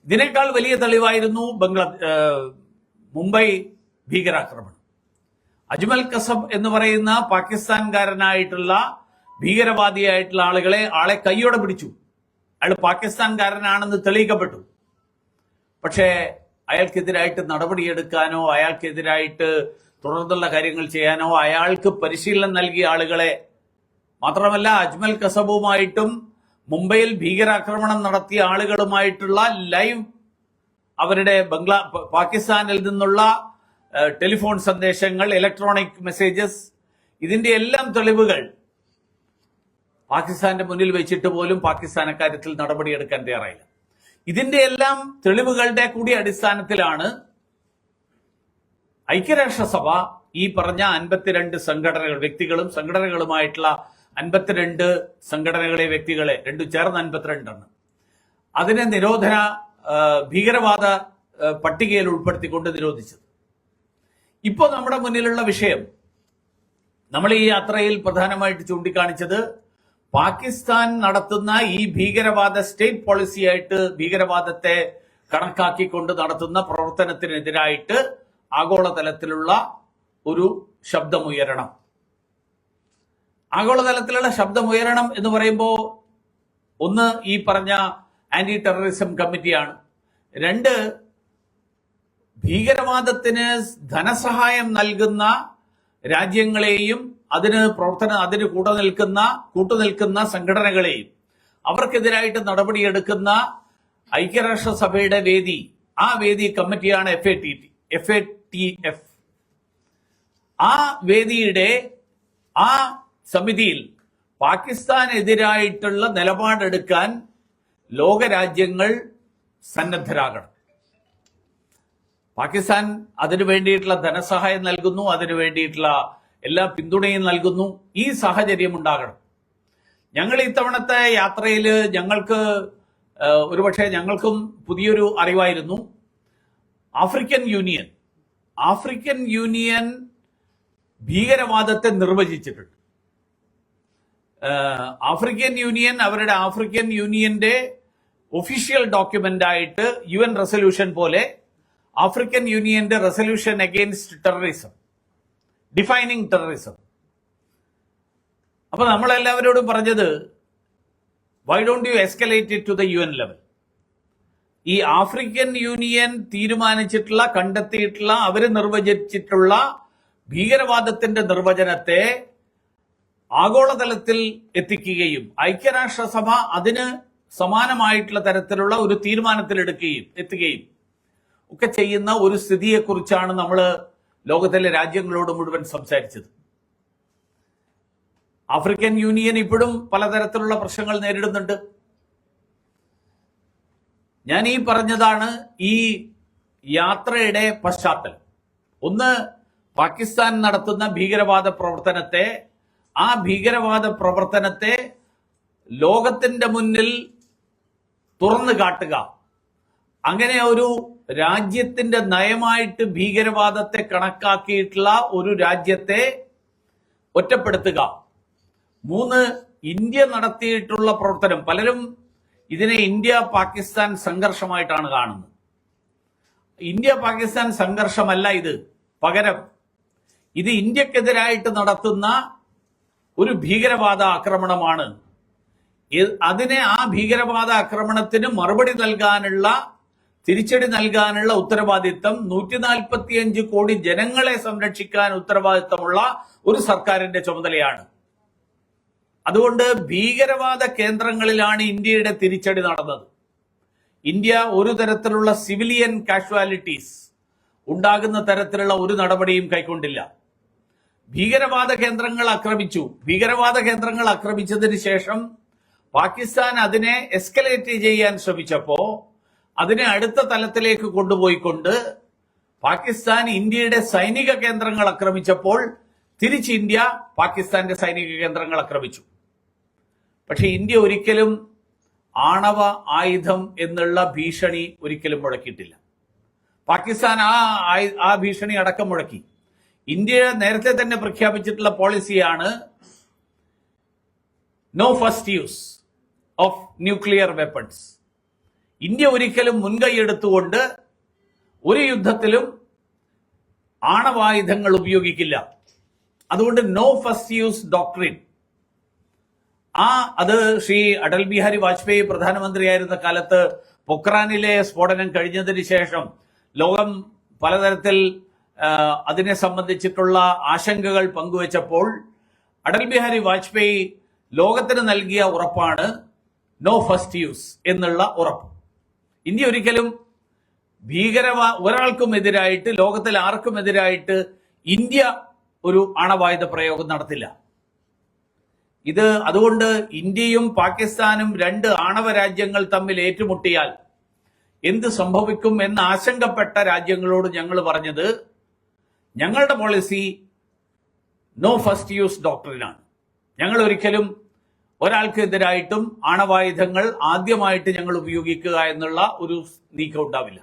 ഇതിനേക്കാൾ വലിയ തെളിവായിരുന്നു മുംബൈ ഭീകരാക്രമണം. അജ്മൽ കസബ് എന്ന് പറയുന്ന പാകിസ്ഥാൻകാരനായിട്ടുള്ള ഭീകരവാദിയായിട്ടുള്ള ആളെ കൈയോടെ പിടിച്ചു. അയാൾ പാകിസ്ഥാൻകാരനാണെന്ന് തെളിയിക്കപ്പെട്ടു. പക്ഷേ അയാൾക്കെതിരായിട്ട് നടപടിയെടുക്കാനോ അയാൾക്കെതിരായിട്ട് തുടർന്നുള്ള കാര്യങ്ങൾ ചെയ്യാനോ അയാൾക്ക് പരിശീലനം നൽകിയ ആളുകളെ, മാത്രമല്ല അജ്മൽ കസബുമായിട്ടും മുംബൈയിൽ ഭീകരാക്രമണം നടത്തിയ ആളുകളുമായിട്ടുള്ള ലൈവ് അവരുടെ പാകിസ്ഥാനിൽ നിന്നുള്ള ടെലിഫോൺ സന്ദേശങ്ങൾ, ഇലക്ട്രോണിക് മെസ്സേജസ്, ഇതിന്റെ എല്ലാം തെളിവുകൾ പാകിസ്ഥാന്റെ മുന്നിൽ വെച്ചിട്ട് പോലും പാകിസ്ഥാൻ അക്കാര്യത്തിൽ നടപടിയെടുക്കാൻ തയ്യാറായില്ല. ഇതിന്റെ എല്ലാം തെളിവുകളുടെ കൂടി അടിസ്ഥാനത്തിലാണ് ഐക്യരാഷ്ട്രസഭ ഈ പറഞ്ഞ 52 സംഘടനകൾ, വ്യക്തികളും സംഘടനകളുമായിട്ടുള്ള 52 സംഘടനകളെ, വ്യക്തികളെ രണ്ടും ചേർന്ന് 52 ആണ്, അതിനെ ഭീകരവാദ പട്ടികയിൽ ഉൾപ്പെടുത്തിക്കൊണ്ട് നിരോധിച്ചത്. ഇപ്പോൾ നമ്മുടെ മുന്നിലുള്ള വിഷയം, നമ്മൾ ഈ യാത്രയിൽ പ്രധാനമായിട്ട് ചൂണ്ടിക്കാണിച്ചത് പാകിസ്ഥാൻ നടത്തുന്ന ഈ ഭീകരവാദ സ്റ്റേറ്റ് പോളിസിയായിട്ട് ഭീകരവാദത്തെ കണക്കാക്കിക്കൊണ്ട് നടത്തുന്ന പ്രവർത്തനത്തിനെതിരായിട്ട് ആഗോളതലത്തിലുള്ള ഒരു ശബ്ദമുയരണം. ആഗോളതലത്തിലുള്ള ശബ്ദമുയരണം എന്ന് പറയുമ്പോൾ ഒന്ന് ഈ പറഞ്ഞ ആന്റി ടെററിസം കമ്മിറ്റിയാണ്. 2, ഭീകരവാദത്തിന് ധനസഹായം നൽകുന്ന രാജ്യങ്ങളെയും അതിന് കൂട്ടുനിൽക്കുന്ന സംഘടനകളെയും അവർക്കെതിരായിട്ട് നടപടിയെടുക്കുന്ന ഐക്യരാഷ്ട്രസഭയുടെ വേദി, ആ വേദി കമ്മിറ്റിയാണ് FATF. ആ വേദിയുടെ ആ സമിതിയിൽ പാകിസ്ഥാനെതിരായിട്ടുള്ള നിലപാടെടുക്കാൻ ലോകരാജ്യങ്ങൾ സന്നദ്ധരാകണം. പാകിസ്ഥാൻ അതിനു വേണ്ടിയിട്ടുള്ള ധനസഹായം നൽകുന്നു, അതിനു വേണ്ടിയിട്ടുള്ള എല്ലാ പിന്തുണയും നൽകുന്നു. ഈ സാഹചര്യം ഉണ്ടാകണം. ഞങ്ങൾ ഇത്തവണത്തെ യാത്രയിൽ ഒരുപക്ഷെ ഞങ്ങൾക്കും പുതിയൊരു അറിവായിരുന്നു. ആഫ്രിക്കൻ യൂണിയൻ ഭീകരവാദത്തെ നിർവചിച്ചിട്ടുണ്ട്. ആഫ്രിക്കൻ യൂണിയന്റെ ഒഫീഷ്യൽ ഡോക്യുമെന്റ് ആയിട്ട് UN റെസൊല്യൂഷൻ പോലെ ആഫ്രിക്കൻ യൂണിയന്റെ resolution against terrorism, defining terrorism. അപ്പൊ നമ്മളെല്ലാവരോടും പറഞ്ഞത്, why don't you escalate it to the UN level? ഈ ആഫ്രിക്കൻ യൂണിയൻ കണ്ടെത്തിയിട്ടുള്ള അവര് നിർവചിച്ചിട്ടുള്ള ഭീകരവാദത്തിന്റെ നിർവചനത്തെ ആഗോളതലത്തിൽ എത്തിക്കുകയും ഐക്യരാഷ്ട്രസഭ അതിന് സമാനമായിട്ടുള്ള തരത്തിലുള്ള ഒരു തീരുമാനത്തിൽ എത്തുകയും ഒക്കെ ചെയ്യുന്ന ഒരു സ്ഥിതിയെക്കുറിച്ചാണ് നമ്മൾ ലോകത്തിലെ രാജ്യങ്ങളോട് മുഴുവൻ സംസാരിച്ചത്. ആഫ്രിക്കൻ യൂണിയൻ ഇപ്പോഴും പലതരത്തിലുള്ള പ്രശ്നങ്ങൾ നേരിടുന്നുണ്ട്. ഞാൻ ഈ പറഞ്ഞതാണ് ഈ യാത്രയുടെ പശ്ചാത്തലം. ഒന്ന്, പാകിസ്ഥാൻ നടത്തുന്ന ഭീകരവാദ പ്രവർത്തനത്തെ ലോകത്തിന്റെ മുന്നിൽ തുറന്നു കാട്ടുക, അങ്ങനെ ഒരു രാജ്യത്തിന്റെ നയമായിട്ട് ഭീകരവാദത്തെ കണക്കാക്കിയിട്ടുള്ള ഒരു രാജ്യത്തെ ഒറ്റപ്പെടുത്തുക. 3, ഇന്ത്യ നടത്തിയിട്ടുള്ള പ്രവർത്തനം, പലരും ഇതിനെ ഇന്ത്യ പാകിസ്ഥാൻ സംഘർഷമായിട്ടാണ് കാണുന്നത്. ഇന്ത്യ പാകിസ്ഥാൻ സംഘർഷമല്ല ഇത്. പകരം ഇത് ഇന്ത്യക്കെതിരായിട്ട് നടത്തുന്ന ഒരു ഭീകരവാദ ആക്രമണമാണ്. ആ ഭീകരവാദ ആക്രമണത്തിന് മറുപടി നൽകാനുള്ള, തിരിച്ചടി നൽകാനുള്ള ഉത്തരവാദിത്തം 145 കോടി ജനങ്ങളെ സംരക്ഷിക്കാൻ ഉത്തരവാദിത്തമുള്ള ഒരു സർക്കാരിന്റെ ചുമതലയാണ്. അതുകൊണ്ട് ഭീകരവാദ കേന്ദ്രങ്ങളിലാണ് ഇന്ത്യയുടെ തിരിച്ചടി നടന്നത്. ഇന്ത്യ ഒരു തരത്തിലുള്ള സിവിലിയൻ കാഷ്വാലിറ്റീസ് ഉണ്ടാകുന്ന തരത്തിലുള്ള ഒരു നടപടിയും കൈക്കൊണ്ടില്ല. ഭീകരവാദ കേന്ദ്രങ്ങൾ ആക്രമിച്ചതിന് ശേഷം പാകിസ്ഥാൻ അതിനെ എസ്കലേറ്റ് ചെയ്യാൻ ശ്രമിച്ചപ്പോ, അതിനെ അടുത്ത തലത്തിലേക്ക് കൊണ്ടുപോയിക്കൊണ്ട് പാകിസ്ഥാൻ ഇന്ത്യയുടെ സൈനിക കേന്ദ്രങ്ങൾ ആക്രമിച്ചപ്പോൾ തിരിച്ച് ഇന്ത്യ പാകിസ്ഥാന്റെ സൈനിക കേന്ദ്രങ്ങൾ ആക്രമിച്ചു. പക്ഷെ ഇന്ത്യ ഒരിക്കലും ആണവ ആയുധം എന്നുള്ള ഭീഷണി ഒരിക്കലും മുഴക്കിയിട്ടില്ല. പാകിസ്ഥാൻ ആ ഭീഷണി അടക്കം മുഴക്കി. ഇന്ത്യ നേരത്തെ തന്നെ പ്രഖ്യാപിച്ചിട്ടുള്ള പോളിസിയാണ് no first use of nuclear weapons. India ഒരിക്കലും മുൻകൈയെടുത്തുകൊണ്ട് ഒരു യുദ്ധത്തിലും ആണവായുധങ്ങൾ ഉപയോഗിക്കില്ല. അതുകൊണ്ട് നോ ഫസ്റ്റ് യൂസ് ഡോക്ട്രിൻ, അത് ശ്രീ അടൽ ബിഹാരി വാജ്പേയി പ്രധാനമന്ത്രിയായിരുന്ന കാലത്ത് പൊക്രാനിലെ സ്ഫോടനം കഴിഞ്ഞതിന് ശേഷം ലോകം പലതരത്തിൽ അതിനെ സംബന്ധിച്ചിട്ടുള്ള ആശങ്കകൾ പങ്കുവച്ചപ്പോൾ അടൽ ബിഹാരി വാജ്പേയി ലോകത്തിന് നൽകിയ ഉറപ്പാണ് നോ ഫസ്റ്റ് യൂസ് എന്നുള്ള ഉറപ്പ്. ഇന്ത്യ ഒരിക്കലും ഒരാൾക്കും എതിരായിട്ട്, ലോകത്തിൽ ആർക്കും എതിരായിട്ട് ഇന്ത്യ ഒരു ആണവായുധ പ്രയോഗം നടത്തില്ല. അതുകൊണ്ട് ഇന്ത്യയും പാകിസ്ഥാനും രണ്ട് ആണവ രാജ്യങ്ങൾ തമ്മിൽ ഏറ്റുമുട്ടിയാൽ എന്ത് സംഭവിക്കും എന്ന് ആശങ്കപ്പെട്ട രാജ്യങ്ങളോട് ഞങ്ങൾ പറഞ്ഞത്, ഞങ്ങളുടെ പോളിസി നോ ഫസ്റ്റ് യൂസ് ഡോക്ട്രിനാണ്. ഞങ്ങൾ ഒരിക്കലും ഒരാൾക്ക് എതിരായിട്ടും ആണവായുധങ്ങൾ ആദ്യമായിട്ട് ഞങ്ങൾ ഉപയോഗിക്കുക എന്നുള്ള ഒരു നീക്കം ഉണ്ടാവില്ല.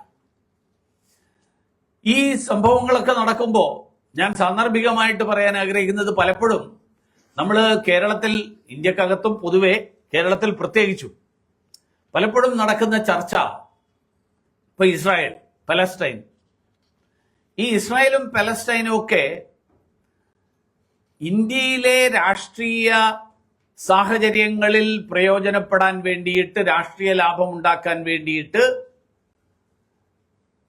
ഈ സംഭവങ്ങളൊക്കെ നടക്കുമ്പോൾ ഞാൻ സാന്ദർഭികമായിട്ട് പറയാൻ ആഗ്രഹിക്കുന്നത്, പലപ്പോഴും നമ്മൾ കേരളത്തിൽ, ഇന്ത്യക്കകത്തും പൊതുവെ കേരളത്തിൽ പ്രത്യേകിച്ചും പലപ്പോഴും നടക്കുന്ന ചർച്ച, ഇപ്പൊ ഇസ്രായേൽ പലസ്തീൻ, ഈ ഇസ്രായേലും പലസ്തീനും ഒക്കെ ഇന്ത്യയിലെ രാഷ്ട്രീയ സാഹചര്യങ്ങളിൽ പ്രയോജനപ്പെടാൻ വേണ്ടിയിട്ട്, രാഷ്ട്രീയ ലാഭം ഉണ്ടാക്കാൻ വേണ്ടിയിട്ട്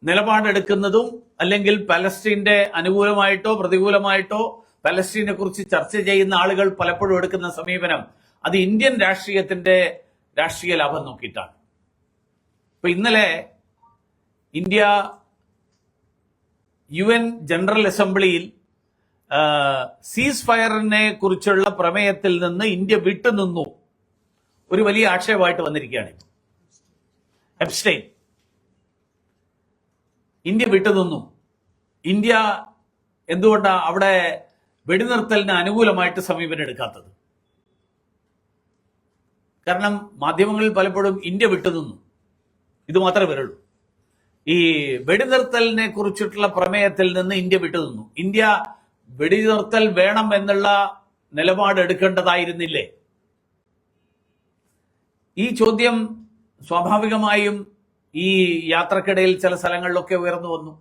നിലപാടെടുക്കുന്നതും, അല്ലെങ്കിൽ പലസ്തീന്റെ അനുകൂലമായിട്ടോ പ്രതികൂലമായിട്ടോ പലസ്തീനെ കുറിച്ച് ചർച്ച ചെയ്യുന്ന ആളുകൾ പലപ്പോഴും എടുക്കുന്ന സമീപനം, അത് ഇന്ത്യൻ രാഷ്ട്രീയത്തിന്റെ രാഷ്ട്രീയ ലാഭം നോക്കിയിട്ടാണ്. ഇപ്പൊ ഇന്നലെ ഇന്ത്യ UN ജനറൽ അസംബ്ലിയിൽ സീസ് ഫയറിനെ കുറിച്ചുള്ള പ്രമേയത്തിൽ നിന്ന് ഇന്ത്യ വിട്ടുനിന്നു ഒരു വലിയ ആക്ഷേപമായിട്ട് വന്നിരിക്കുകയാണ്. Abstain, India വിട്ടുനിന്നു. ഇന്ത്യ എന്തുകൊണ്ടാണ് അവിടെ വെടിനിർത്തലിന് അനുകൂലമായിട്ട് സമീപനം എടുക്കാത്തത്? കാരണം മാധ്യമങ്ങളിൽ പലപ്പോഴും ഇന്ത്യ വിട്ടുനിന്നു, ഇത് മാത്രമേ വരുള്ളൂ. ഈ വെടിനിർത്തലിനെ കുറിച്ചിട്ടുള്ള പ്രമേയത്തിൽ നിന്ന് ഇന്ത്യ വിട്ടുനിന്നു. ഇന്ത്യ വെടിനിർത്തൽ വേണം എന്നുള്ള നിലപാട് എടുക്കേണ്ടതായിരുന്നില്ലേ? ഈ ചോദ്യം സ്വാഭാവികമായും ഈ യാത്രക്കിടയിൽ ചില സ്ഥലങ്ങളിലൊക്കെ ഉയർന്നു വന്നു.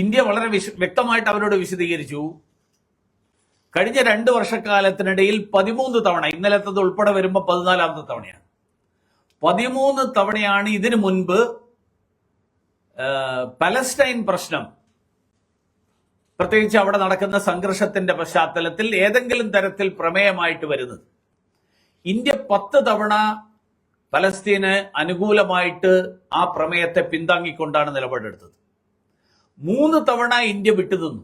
ഇന്ത്യ വളരെ വ്യക്തമായിട്ട് അവരോട് വിശദീകരിച്ചു. കഴിഞ്ഞ 2 വർഷക്കാലത്തിനിടയിൽ 13 തവണ, ഇന്നലത്തത് ഉൾപ്പെടെ വരുമ്പോൾ 14ാമത്തെ തവണയാണ്, 13 തവണയാണ് ഇതിനു മുൻപ് പലസ്തീൻ പ്രശ്നം, പ്രത്യേകിച്ച് അവിടെ നടക്കുന്ന സംഘർഷത്തിന്റെ പശ്ചാത്തലത്തിൽ ഏതെങ്കിലും തരത്തിൽ പ്രമേയമായിട്ട് വരുന്നത്. ഇന്ത്യ 10 തവണ പലസ്തീന് അനുകൂലമായിട്ട് ആ പ്രമേയത്തെ പിന്താങ്ങിക്കൊണ്ടാണ് നിലപാടെടുത്തത്. 3 തവണ ഇന്ത്യ വിട്ടുനിന്നു.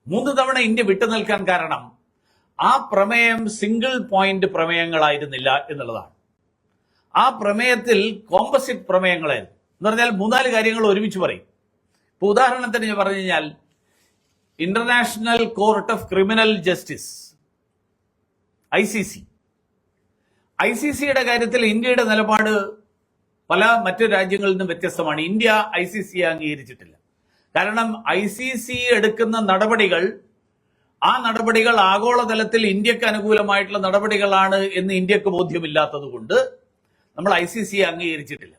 3 തവണ ഇന്ത്യ വിട്ടുനിൽക്കാൻ കാരണം ആ പ്രമേയം സിംഗിൾ പോയിന്റ് പ്രമേയങ്ങളായിരുന്നില്ല എന്നുള്ളതാണ്. ആ പ്രമേയത്തിൽ കോമ്പസിറ്റ് പ്രമേയങ്ങളായിരുന്നു. എന്ന് പറഞ്ഞാൽ 3-4 കാര്യങ്ങൾ ഒരുമിച്ച് പറയും. ഇപ്പൊ ഉദാഹരണത്തിന് ഞാൻ പറഞ്ഞു കഴിഞ്ഞാൽ, international court of criminal justice, ICCയുടെ കാര്യത്തിൽ ഇന്ത്യയുടെ നിലപാട് പല മറ്റു രാജ്യങ്ങളിൽ നിന്നും വ്യത്യസ്തമാണ്. ഇന്ത്യ ICCയെ അംഗീകരിച്ചിട്ടില്ല. കാരണം ICC എടുക്കുന്ന നടപടികൾ, ആ നടപടികൾ ആഗോളതലത്തിൽ ഇന്ത്യക്ക് അനുകൂലമായിട്ടുള്ള നടപടികളാണ് എന്ന് ഇന്ത്യക്ക് ബോധ്യമില്ലാത്തത് കൊണ്ട് നമ്മൾ ICCയെ അംഗീകരിച്ചിട്ടില്ല.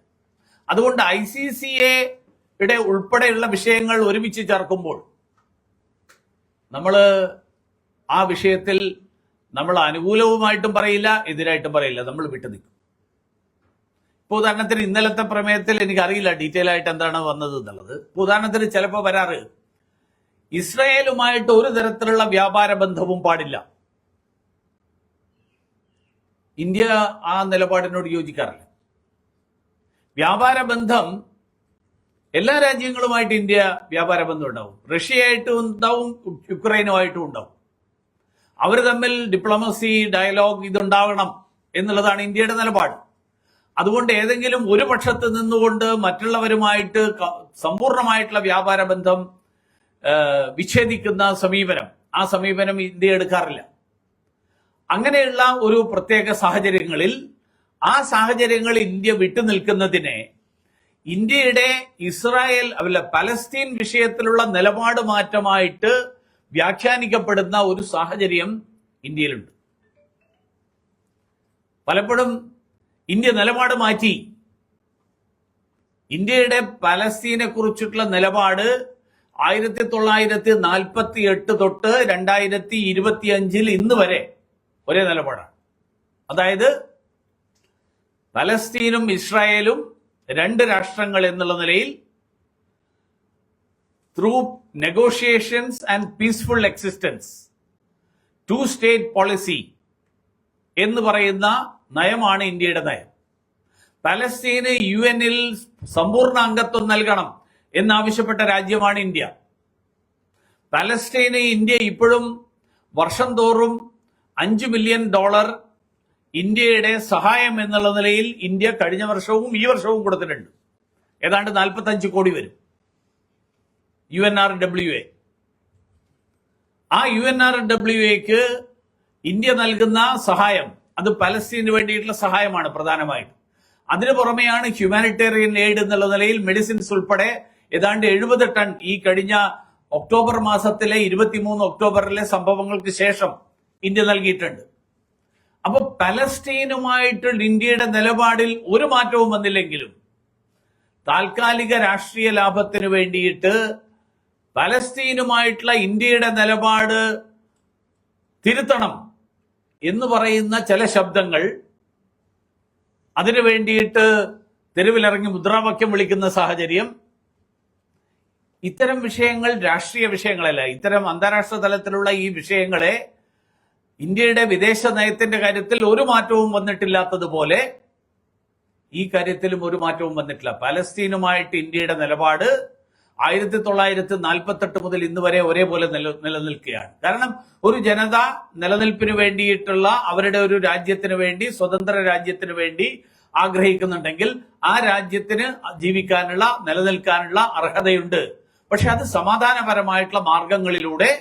അതുകൊണ്ട് ICCയുടെ ഉൾപ്പെടെയുള്ള വിഷയങ്ങൾ ഒരുമിച്ച് ചേർക്കുമ്പോൾ നമ്മൾ ആ വിഷയത്തിൽ നമ്മൾ അനുകൂലവുമായിട്ടും പറയില്ല, എതിരായിട്ടും പറയില്ല, നമ്മൾ വിട്ടുനിൽക്കും. ഇപ്പൊ ഉദാഹരണത്തിന് ഇന്നലത്തെ പ്രമേയത്തിൽ എനിക്കറിയില്ല ഡീറ്റെയിൽ ആയിട്ട് എന്താണ് വന്നത് എന്നുള്ളത്. ഉദാഹരണത്തിന് ചിലപ്പോൾ വരാറ്, ഇസ്രായേലുമായിട്ട് ഒരു തരത്തിലുള്ള വ്യാപാര ബന്ധവും പാടില്ല. ഇന്ത്യ ആ നിലപാടിനോട് യോജിക്കാറില്ല. വ്യാപാര ബന്ധം എല്ലാ രാജ്യങ്ങളുമായിട്ട് ഇന്ത്യ വ്യാപാര ബന്ധം ഉണ്ടാവും. റഷ്യയായിട്ടും ഉണ്ടാവും, യുക്രൈനുമായിട്ടും ഉണ്ടാവും. അവർ തമ്മിൽ ഡിപ്ലോമസി, ഡയലോഗ് ഇതുണ്ടാവണം എന്നുള്ളതാണ് ഇന്ത്യയുടെ നിലപാട്. അതുകൊണ്ട് ഏതെങ്കിലും ഒരു പക്ഷത്ത് നിന്നുകൊണ്ട് മറ്റുള്ളവരുമായിട്ട് സമ്പൂർണമായിട്ടുള്ള വ്യാപാര ബന്ധം വിച്ഛേദിക്കുന്ന സമീപനം, ആ സമീപനം ഇന്ത്യ എടുക്കാറില്ല. അങ്ങനെയുള്ള ഒരു പ്രത്യേക സാഹചര്യങ്ങളിൽ, ആ സാഹചര്യങ്ങളിൽ ഇന്ത്യ വിട്ടുനിൽക്കുന്നതിനെ ഇന്ത്യയുടെ പലസ്തീൻ വിഷയത്തിലുള്ള നിലപാട് മാറ്റമായിട്ട് വ്യാഖ്യാനിക്കപ്പെടുന്ന ഒരു സാഹചര്യം ഇന്ത്യയിലുണ്ട്. പലപ്പോഴും ഇന്ത്യ നിലപാട് മാറ്റി. ഇന്ത്യയുടെ പലസ്തീനെ കുറിച്ചിട്ടുള്ള നിലപാട് 1948 തൊട്ട് 2025 ഇന്ന് വരെ ഒരേ നിലപാടാണ്. അതായത് പലസ്തീനും ഇസ്രായേലും 2 രാഷ്ട്രങ്ങൾ എന്നുള്ള നിലയിൽ through negotiations and peaceful existence 2-state policy എന്ന് പറയുന്ന നയമാണ് ഇന്ത്യയുടെ നയം. പലസ്തീന് UN സമ്പൂർണ്ണ അംഗത്വം നൽകണം എന്നാവശ്യപ്പെട്ട രാജ്യമാണ് ഇന്ത്യ. പലസ്തീന് ഇന്ത്യ ഇപ്പോഴും വർഷം തോറും $5 മില്യൺ ഇന്ത്യയുടെ സഹായം എന്നുള്ള നിലയിൽ ഇന്ത്യ കഴിഞ്ഞ വർഷവും ഈ വർഷവും കൊടുത്തിട്ടുണ്ട്. ഏതാണ്ട് 45 കോടി വരും UNRWA. ആ UNRWAക്ക് ഇന്ത്യ നൽകുന്ന സഹായം അത് പലസ്തീന് വേണ്ടിയിട്ടുള്ള സഹായമാണ് പ്രധാനമായിട്ടും. അതിനു പുറമെയാണ് ഹ്യൂമാനിറ്റേറിയൻ എയ്ഡ് എന്നുള്ള നിലയിൽ മെഡിസിൻസ് ഉൾപ്പെടെ ഏതാണ്ട് 70 ടൺ ഈ കഴിഞ്ഞ ഒക്ടോബർ മാസത്തിലെ 23 ഒക്ടോബറിലെ സംഭവങ്ങൾക്ക് ശേഷം ഇന്ത്യ നൽകിയിട്ടുണ്ട്. അപ്പൊ പലസ്തീനുമായിട്ടുള്ള ഇന്ത്യയുടെ നിലപാടിൽ ഒരു മാറ്റവും വന്നില്ലെങ്കിലും താൽക്കാലിക രാഷ്ട്രീയ ലാഭത്തിന് വേണ്ടിയിട്ട് പലസ്തീനുമായിട്ടുള്ള ഇന്ത്യയുടെ നിലപാട് തിരുത്തണം എന്ന് പറയുന്ന ചില ശബ്ദങ്ങൾ, അതിനു വേണ്ടിയിട്ട് തെരുവിലിറങ്ങി മുദ്രാവാക്യം വിളിക്കുന്ന സാഹചര്യം, ഇത്തരം വിഷയങ്ങൾ രാഷ്ട്രീയ വിഷയങ്ങളല്ല. ഇത്തരം അന്താരാഷ്ട്ര തലത്തിലുള്ള ഈ വിഷയങ്ങളെ ഇന്ത്യയുടെ വിദേശ നയത്തിന്റെ കാര്യത്തിൽ ഒരു മാറ്റവും വന്നിട്ടില്ലാത്തതുപോലെ ഈ കാര്യത്തിലും ഒരു മാറ്റവും വന്നിട്ടില്ല. പലസ്തീനുമായിട്ട് ഇന്ത്യയുടെ നിലപാട് 1948 മുതൽ ഇന്ന് വരെ ഒരേപോലെ നിലനിൽക്കുകയാണ്. കാരണം ഒരു ജനത നിലനിൽപ്പിന് വേണ്ടിയിട്ടുള്ള അവരുടെ ഒരു രാജ്യത്തിന് വേണ്ടി, സ്വതന്ത്ര രാജ്യത്തിന് വേണ്ടി ആഗ്രഹിക്കുന്നുണ്ടെങ്കിൽ ആ രാജ്യത്തിന് ജീവിക്കാനുള്ള, നിലനിൽക്കാനുള്ള അർഹതയുണ്ട്. പക്ഷെ അത് സമാധാനപരമായിട്ടുള്ള മാർഗങ്ങളിലൂടെ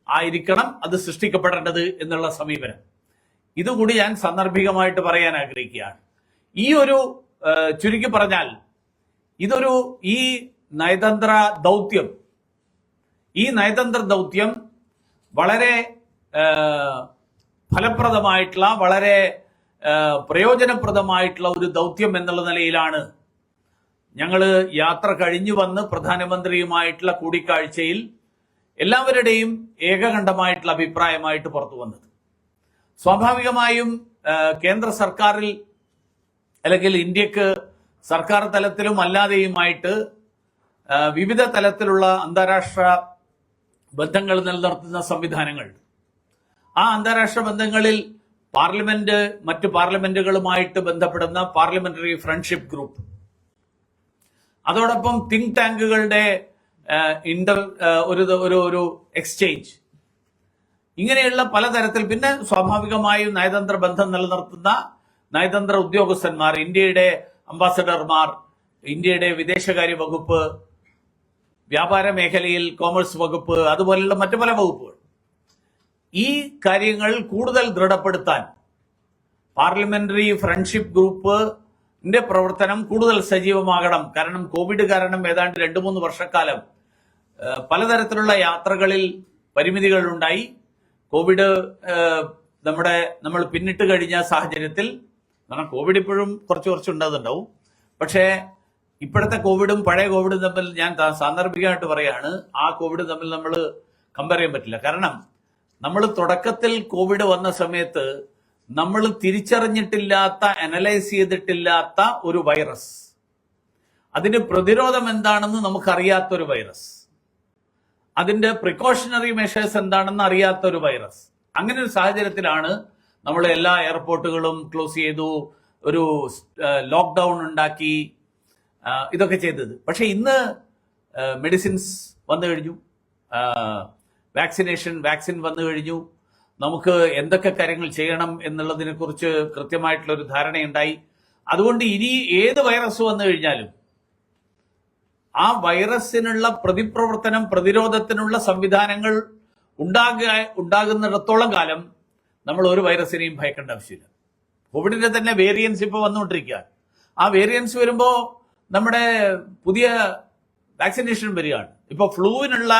ആയിരിക്കണം അത് സൃഷ്ടിക്കപ്പെടേണ്ടത് എന്നുള്ള സമീപനം. ഇതുകൂടി ഞാൻ സാന്ദർഭികമായിട്ട് പറയാൻ ആഗ്രഹിക്കുകയാണ്. ഈ ഒരു ചുരുക്കി പറഞ്ഞാൽ ഇതൊരു ഈ നയതന്ത്ര ദൗത്യം വളരെ ഫലപ്രദമായിട്ടുള്ള, വളരെ പ്രയോജനപ്രദമായിട്ടുള്ള ഒരു ദൗത്യം എന്നുള്ള നിലയിലാണ് ഞങ്ങൾ യാത്ര കഴിഞ്ഞു വന്ന് പ്രധാനമന്ത്രിയുമായിട്ടുള്ള കൂടിക്കാഴ്ചയിൽ എല്ലാവരുടെയും ഏകകണ്ഠമായിട്ടുള്ള അഭിപ്രായമായിട്ട് പുറത്തു വന്നത്. സ്വാഭാവികമായും കേന്ദ്ര സർക്കാരിൽ അല്ലെങ്കിൽ ഇന്ത്യക്ക് സർക്കാർ തലത്തിലും അല്ലാതെയുമായിട്ട് വിവിധ തലത്തിലുള്ള അന്താരാഷ്ട്ര ബന്ധങ്ങൾ നിലനിർത്തുന്ന സംവിധാനങ്ങൾ, ആ അന്താരാഷ്ട്ര ബന്ധങ്ങളിൽ പാർലമെന്റ്, മറ്റു പാർലമെന്റുകളുമായിട്ട് ബന്ധപ്പെടുന്ന പാർലമെന്ററി ഫ്രണ്ട്ഷിപ്പ് ഗ്രൂപ്പ്, അതോടൊപ്പം തിങ്ക് ടാങ്കുകളുടെ ഒരു എക്സ്ചേഞ്ച്, ഇങ്ങനെയുള്ള പലതരത്തിൽ, പിന്നെ സ്വാഭാവികമായും നയതന്ത്ര ബന്ധം നിലനിർത്തുന്ന നയതന്ത്ര ഉദ്യോഗസ്ഥന്മാർ, ഇന്ത്യയുടെ അംബാസഡർമാർ, ഇന്ത്യയുടെ വിദേശകാര്യ വകുപ്പ്, വ്യാപാര മേഖലയിൽ കോമേഴ്സ് വകുപ്പ്, അതുപോലെയുള്ള മറ്റു പല വകുപ്പുകൾ. ഈ കാര്യങ്ങൾ കൂടുതൽ ദൃഢപ്പെടുത്താൻ പാർലമെന്ററി ഫ്രണ്ട്ഷിപ്പ് ഗ്രൂപ്പിന്റെ പ്രവർത്തനം കൂടുതൽ സജീവമാകണം. കാരണം കോവിഡ് കാരണം ഏതാണ്ട് 2-3 വർഷക്കാലം പലതരത്തിലുള്ള യാത്രകളിൽ പരിമിതികൾ ഉണ്ടായി. കോവിഡ് നമ്മൾ പിന്നിട്ട് കഴിഞ്ഞ സാഹചര്യത്തിൽ, കാരണം കോവിഡ് ഇപ്പോഴും കുറച്ച് ഉണ്ടാകുന്നുണ്ടാവും, പക്ഷേ ഇപ്പോഴത്തെ കോവിഡും പഴയ കോവിഡും തമ്മിൽ ഞാൻ സാന്ദർഭികമായിട്ട് പറയാണ്, ആ കോവിഡ് തമ്മിൽ നമ്മൾ കമ്പയർ ചെയ്യാൻ പറ്റില്ല. കാരണം നമ്മൾ തുടക്കത്തിൽ കോവിഡ് വന്ന സമയത്ത് നമ്മൾ തിരിച്ചറിഞ്ഞിട്ടില്ലാത്ത, അനലൈസ് ചെയ്തിട്ടില്ലാത്ത ഒരു വൈറസ്, അതിന് പ്രതിരോധം എന്താണെന്ന് നമുക്കറിയാത്തൊരു വൈറസ്, അതിന്റെ പ്രിക്കോഷണറി മെഷേഴ്സ് എന്താണെന്ന് അറിയാത്തൊരു വൈറസ്. അങ്ങനെ ഒരു സാഹചര്യത്തിലാണ് നമ്മൾ എല്ലാ എയർപോർട്ടുകളും ക്ലോസ് ചെയ്തു, ഒരു ലോക്ക്ഡൌൺ ഉണ്ടാക്കി, ഇതൊക്കെ ചെയ്തത്. പക്ഷെ ഇന്ന് മെഡിസിൻസ് വന്നു കഴിഞ്ഞു, വാക്സിൻ വന്നു കഴിഞ്ഞു, നമുക്ക് എന്തൊക്കെ കാര്യങ്ങൾ ചെയ്യണം എന്നുള്ളതിനെ കുറിച്ച് കൃത്യമായിട്ടുള്ള ഒരു ധാരണയുണ്ടായി. അതുകൊണ്ട് ഇനി ഏത് വൈറസ് വന്നു കഴിഞ്ഞാലും ആ വൈറസിനുള്ള പ്രതിപ്രവർത്തനം, പ്രതിരോധത്തിനുള്ള സംവിധാനങ്ങൾ ഉണ്ടാകുന്നിടത്തോളം കാലം നമ്മൾ ഒരു വൈറസിനെയും ഭയക്കേണ്ട ആവശ്യമില്ല. കോവിഡിന്റെ തന്നെ വേരിയൻസ് ഇപ്പോൾ വന്നുകൊണ്ടിരിക്കുക. ആ വേരിയൻസ് വരുമ്പോൾ നമ്മുടെ പുതിയ വാക്സിനേഷൻ വരികയാണ്. ഇപ്പൊ ഫ്ലൂവിനുള്ള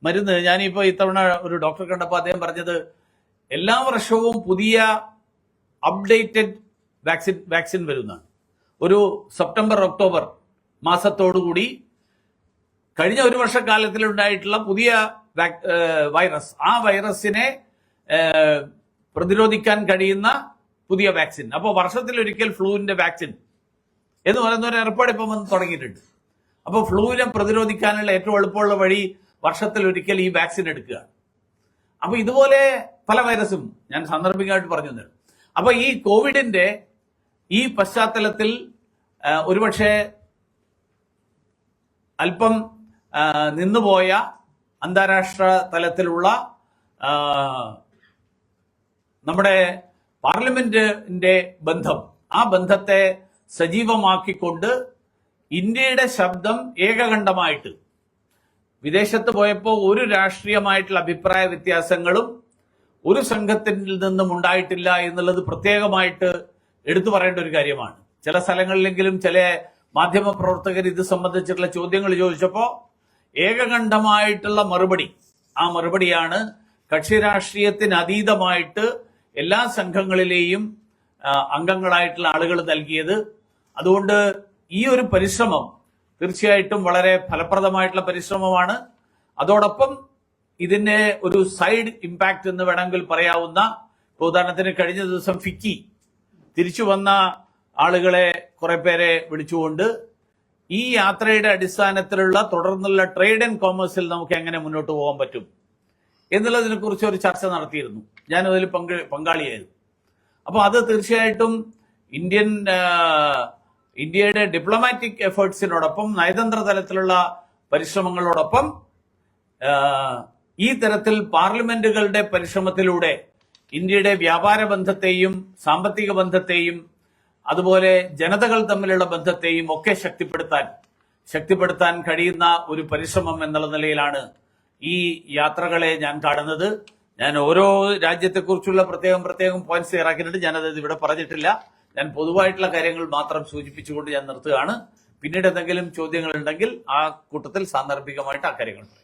മരുന്ന്, ഞാനിപ്പോ ഇത്തവണ ഒരു ഡോക്ടറെ കണ്ടപ്പോൾ അദ്ദേഹം പറഞ്ഞത് എല്ലാ വർഷവും പുതിയ അപ്ഡേറ്റഡ് വാക്സിൻ വരുന്നതാണ്. ഒരു സെപ്റ്റംബർ ഒക്ടോബർ മാസത്തോടുകൂടി കഴിഞ്ഞ ഒരു വർഷക്കാലത്തിലുണ്ടായിട്ടുള്ള പുതിയ വൈറസ്, ആ വൈറസിനെ പ്രതിരോധിക്കാൻ കഴിയുന്ന പുതിയ വാക്സിൻ. അപ്പോൾ വർഷത്തിലൊരിക്കൽ ഫ്ലൂവിന്റെ വാക്സിൻ എന്ന് പറയുന്ന ഒരു ഏർപ്പാട് ഇപ്പം വന്ന് തുടങ്ങിയിട്ടുണ്ട്. അപ്പോൾ ഫ്ലൂവിനെ പ്രതിരോധിക്കാനുള്ള ഏറ്റവും എളുപ്പമുള്ള വഴി വർഷത്തിലൊരിക്കൽ ഈ വാക്സിൻ എടുക്കുക. അപ്പൊ ഇതുപോലെ പല വൈറസും ഞാൻ സാന്ദർഭികമായിട്ട് പറഞ്ഞു തന്നു. അപ്പൊ ഈ കോവിഡിന്റെ ഈ പശ്ചാത്തലത്തിൽ ഒരുപക്ഷെ അല്പം നിന്നുപോയ അന്താരാഷ്ട്ര തലത്തിലുള്ള നമ്മുടെ പാർലമെന്റിന്റെ ബന്ധം, ആ ബന്ധത്തെ സജീവമാക്കിക്കൊണ്ട് ഇന്ത്യയുടെ ശബ്ദം ഏകകണ്ഠമായിട്ട് വിദേശത്ത് പോയപ്പോൾ ഒരു രാഷ്ട്രീയമായിട്ടുള്ള അഭിപ്രായ വ്യത്യാസങ്ങളും ഒരു സംഘത്തിൽ നിന്നും ഉണ്ടായിട്ടില്ല എന്നുള്ളത് പ്രത്യേകമായിട്ട് എടുത്തു പറയേണ്ട ഒരു കാര്യമാണ്. ചില സ്ഥലങ്ങളിലെങ്കിലും ചില മാധ്യമ പ്രവർത്തകർ ഇത് സംബന്ധിച്ചിട്ടുള്ള ചോദ്യങ്ങൾ ചോദിച്ചപ്പോൾ ഏകകണ്ഠമായിട്ടുള്ള മറുപടി, ആ മറുപടിയാണ് കക്ഷി രാഷ്ട്രീയത്തിന് അതീതമായിട്ട് എല്ലാ സംഘങ്ങളിലെയും അംഗങ്ങളായിട്ടുള്ള ആളുകൾ നൽകിയത്. അതുകൊണ്ട് ഈ ഒരു പരിശ്രമം തീർച്ചയായിട്ടും വളരെ ഫലപ്രദമായിട്ടുള്ള പരിശ്രമമാണ്. അതോടൊപ്പം ഇതിന്റെ ഒരു സൈഡ് ഇമ്പാക്ട് എന്ന് വേണമെങ്കിൽ പറയാവുന്ന, ഉദാഹരണത്തിന് കഴിഞ്ഞ ദിവസം ഫിക്കി തിരിച്ചു വന്ന ആളുകളെ കുറെ പേരെ വിളിച്ചുകൊണ്ട് ഈ യാത്രയുടെ അടിസ്ഥാനത്തിലുള്ള തുടർന്നുള്ള ട്രേഡ് ആൻഡ് കോമേഴ്സിൽ നമുക്ക് എങ്ങനെ മുന്നോട്ട് പോകാൻ പറ്റും എന്നുള്ളതിനെ കുറിച്ച് ഒരു ചർച്ച നടത്തിയിരുന്നു. ഞാനതിൽ പങ്കാളിയായിരുന്നു. അപ്പോൾ അത് തീർച്ചയായിട്ടും ഇന്ത്യയുടെ ഡിപ്ലോമാറ്റിക് എഫേർട്സിനോടൊപ്പം നയതന്ത്ര തലത്തിലുള്ള പരിശ്രമങ്ങളോടൊപ്പം ഈ തരത്തിൽ പാർലമെന്റുകളുടെ പരിശ്രമത്തിലൂടെ ഇന്ത്യയുടെ വ്യാപാര ബന്ധത്തെയും സാമ്പത്തിക ബന്ധത്തെയും അതുപോലെ ജനതകൾ തമ്മിലുള്ള ബന്ധത്തെയും ഒക്കെ ശക്തിപ്പെടുത്താൻ കഴിയുന്ന ഒരു പരിശ്രമം എന്നുള്ള നിലയിലാണ് ഈ യാത്രകളെ ഞാൻ കാണുന്നത്. ഞാൻ ഓരോ രാജ്യത്തെക്കുറിച്ചുള്ള പ്രത്യേകം പോയിന്റ്സ് ഇറക്കിയിട്ടുണ്ട്. ഞാനത് ഇവിടെ പറഞ്ഞിട്ടില്ല. ഞാൻ പൊതുവായിട്ടുള്ള കാര്യങ്ങൾ മാത്രം സൂചിപ്പിച്ചുകൊണ്ട് ഞാൻ നിർത്തുകയാണ്. പിന്നീട് എന്തെങ്കിലും ചോദ്യങ്ങൾ ഉണ്ടെങ്കിൽ ആ കൂട്ടത്തിൽ സാന്ദർഭികമായിട്ട് ആ കാര്യങ്ങൾ പറയും.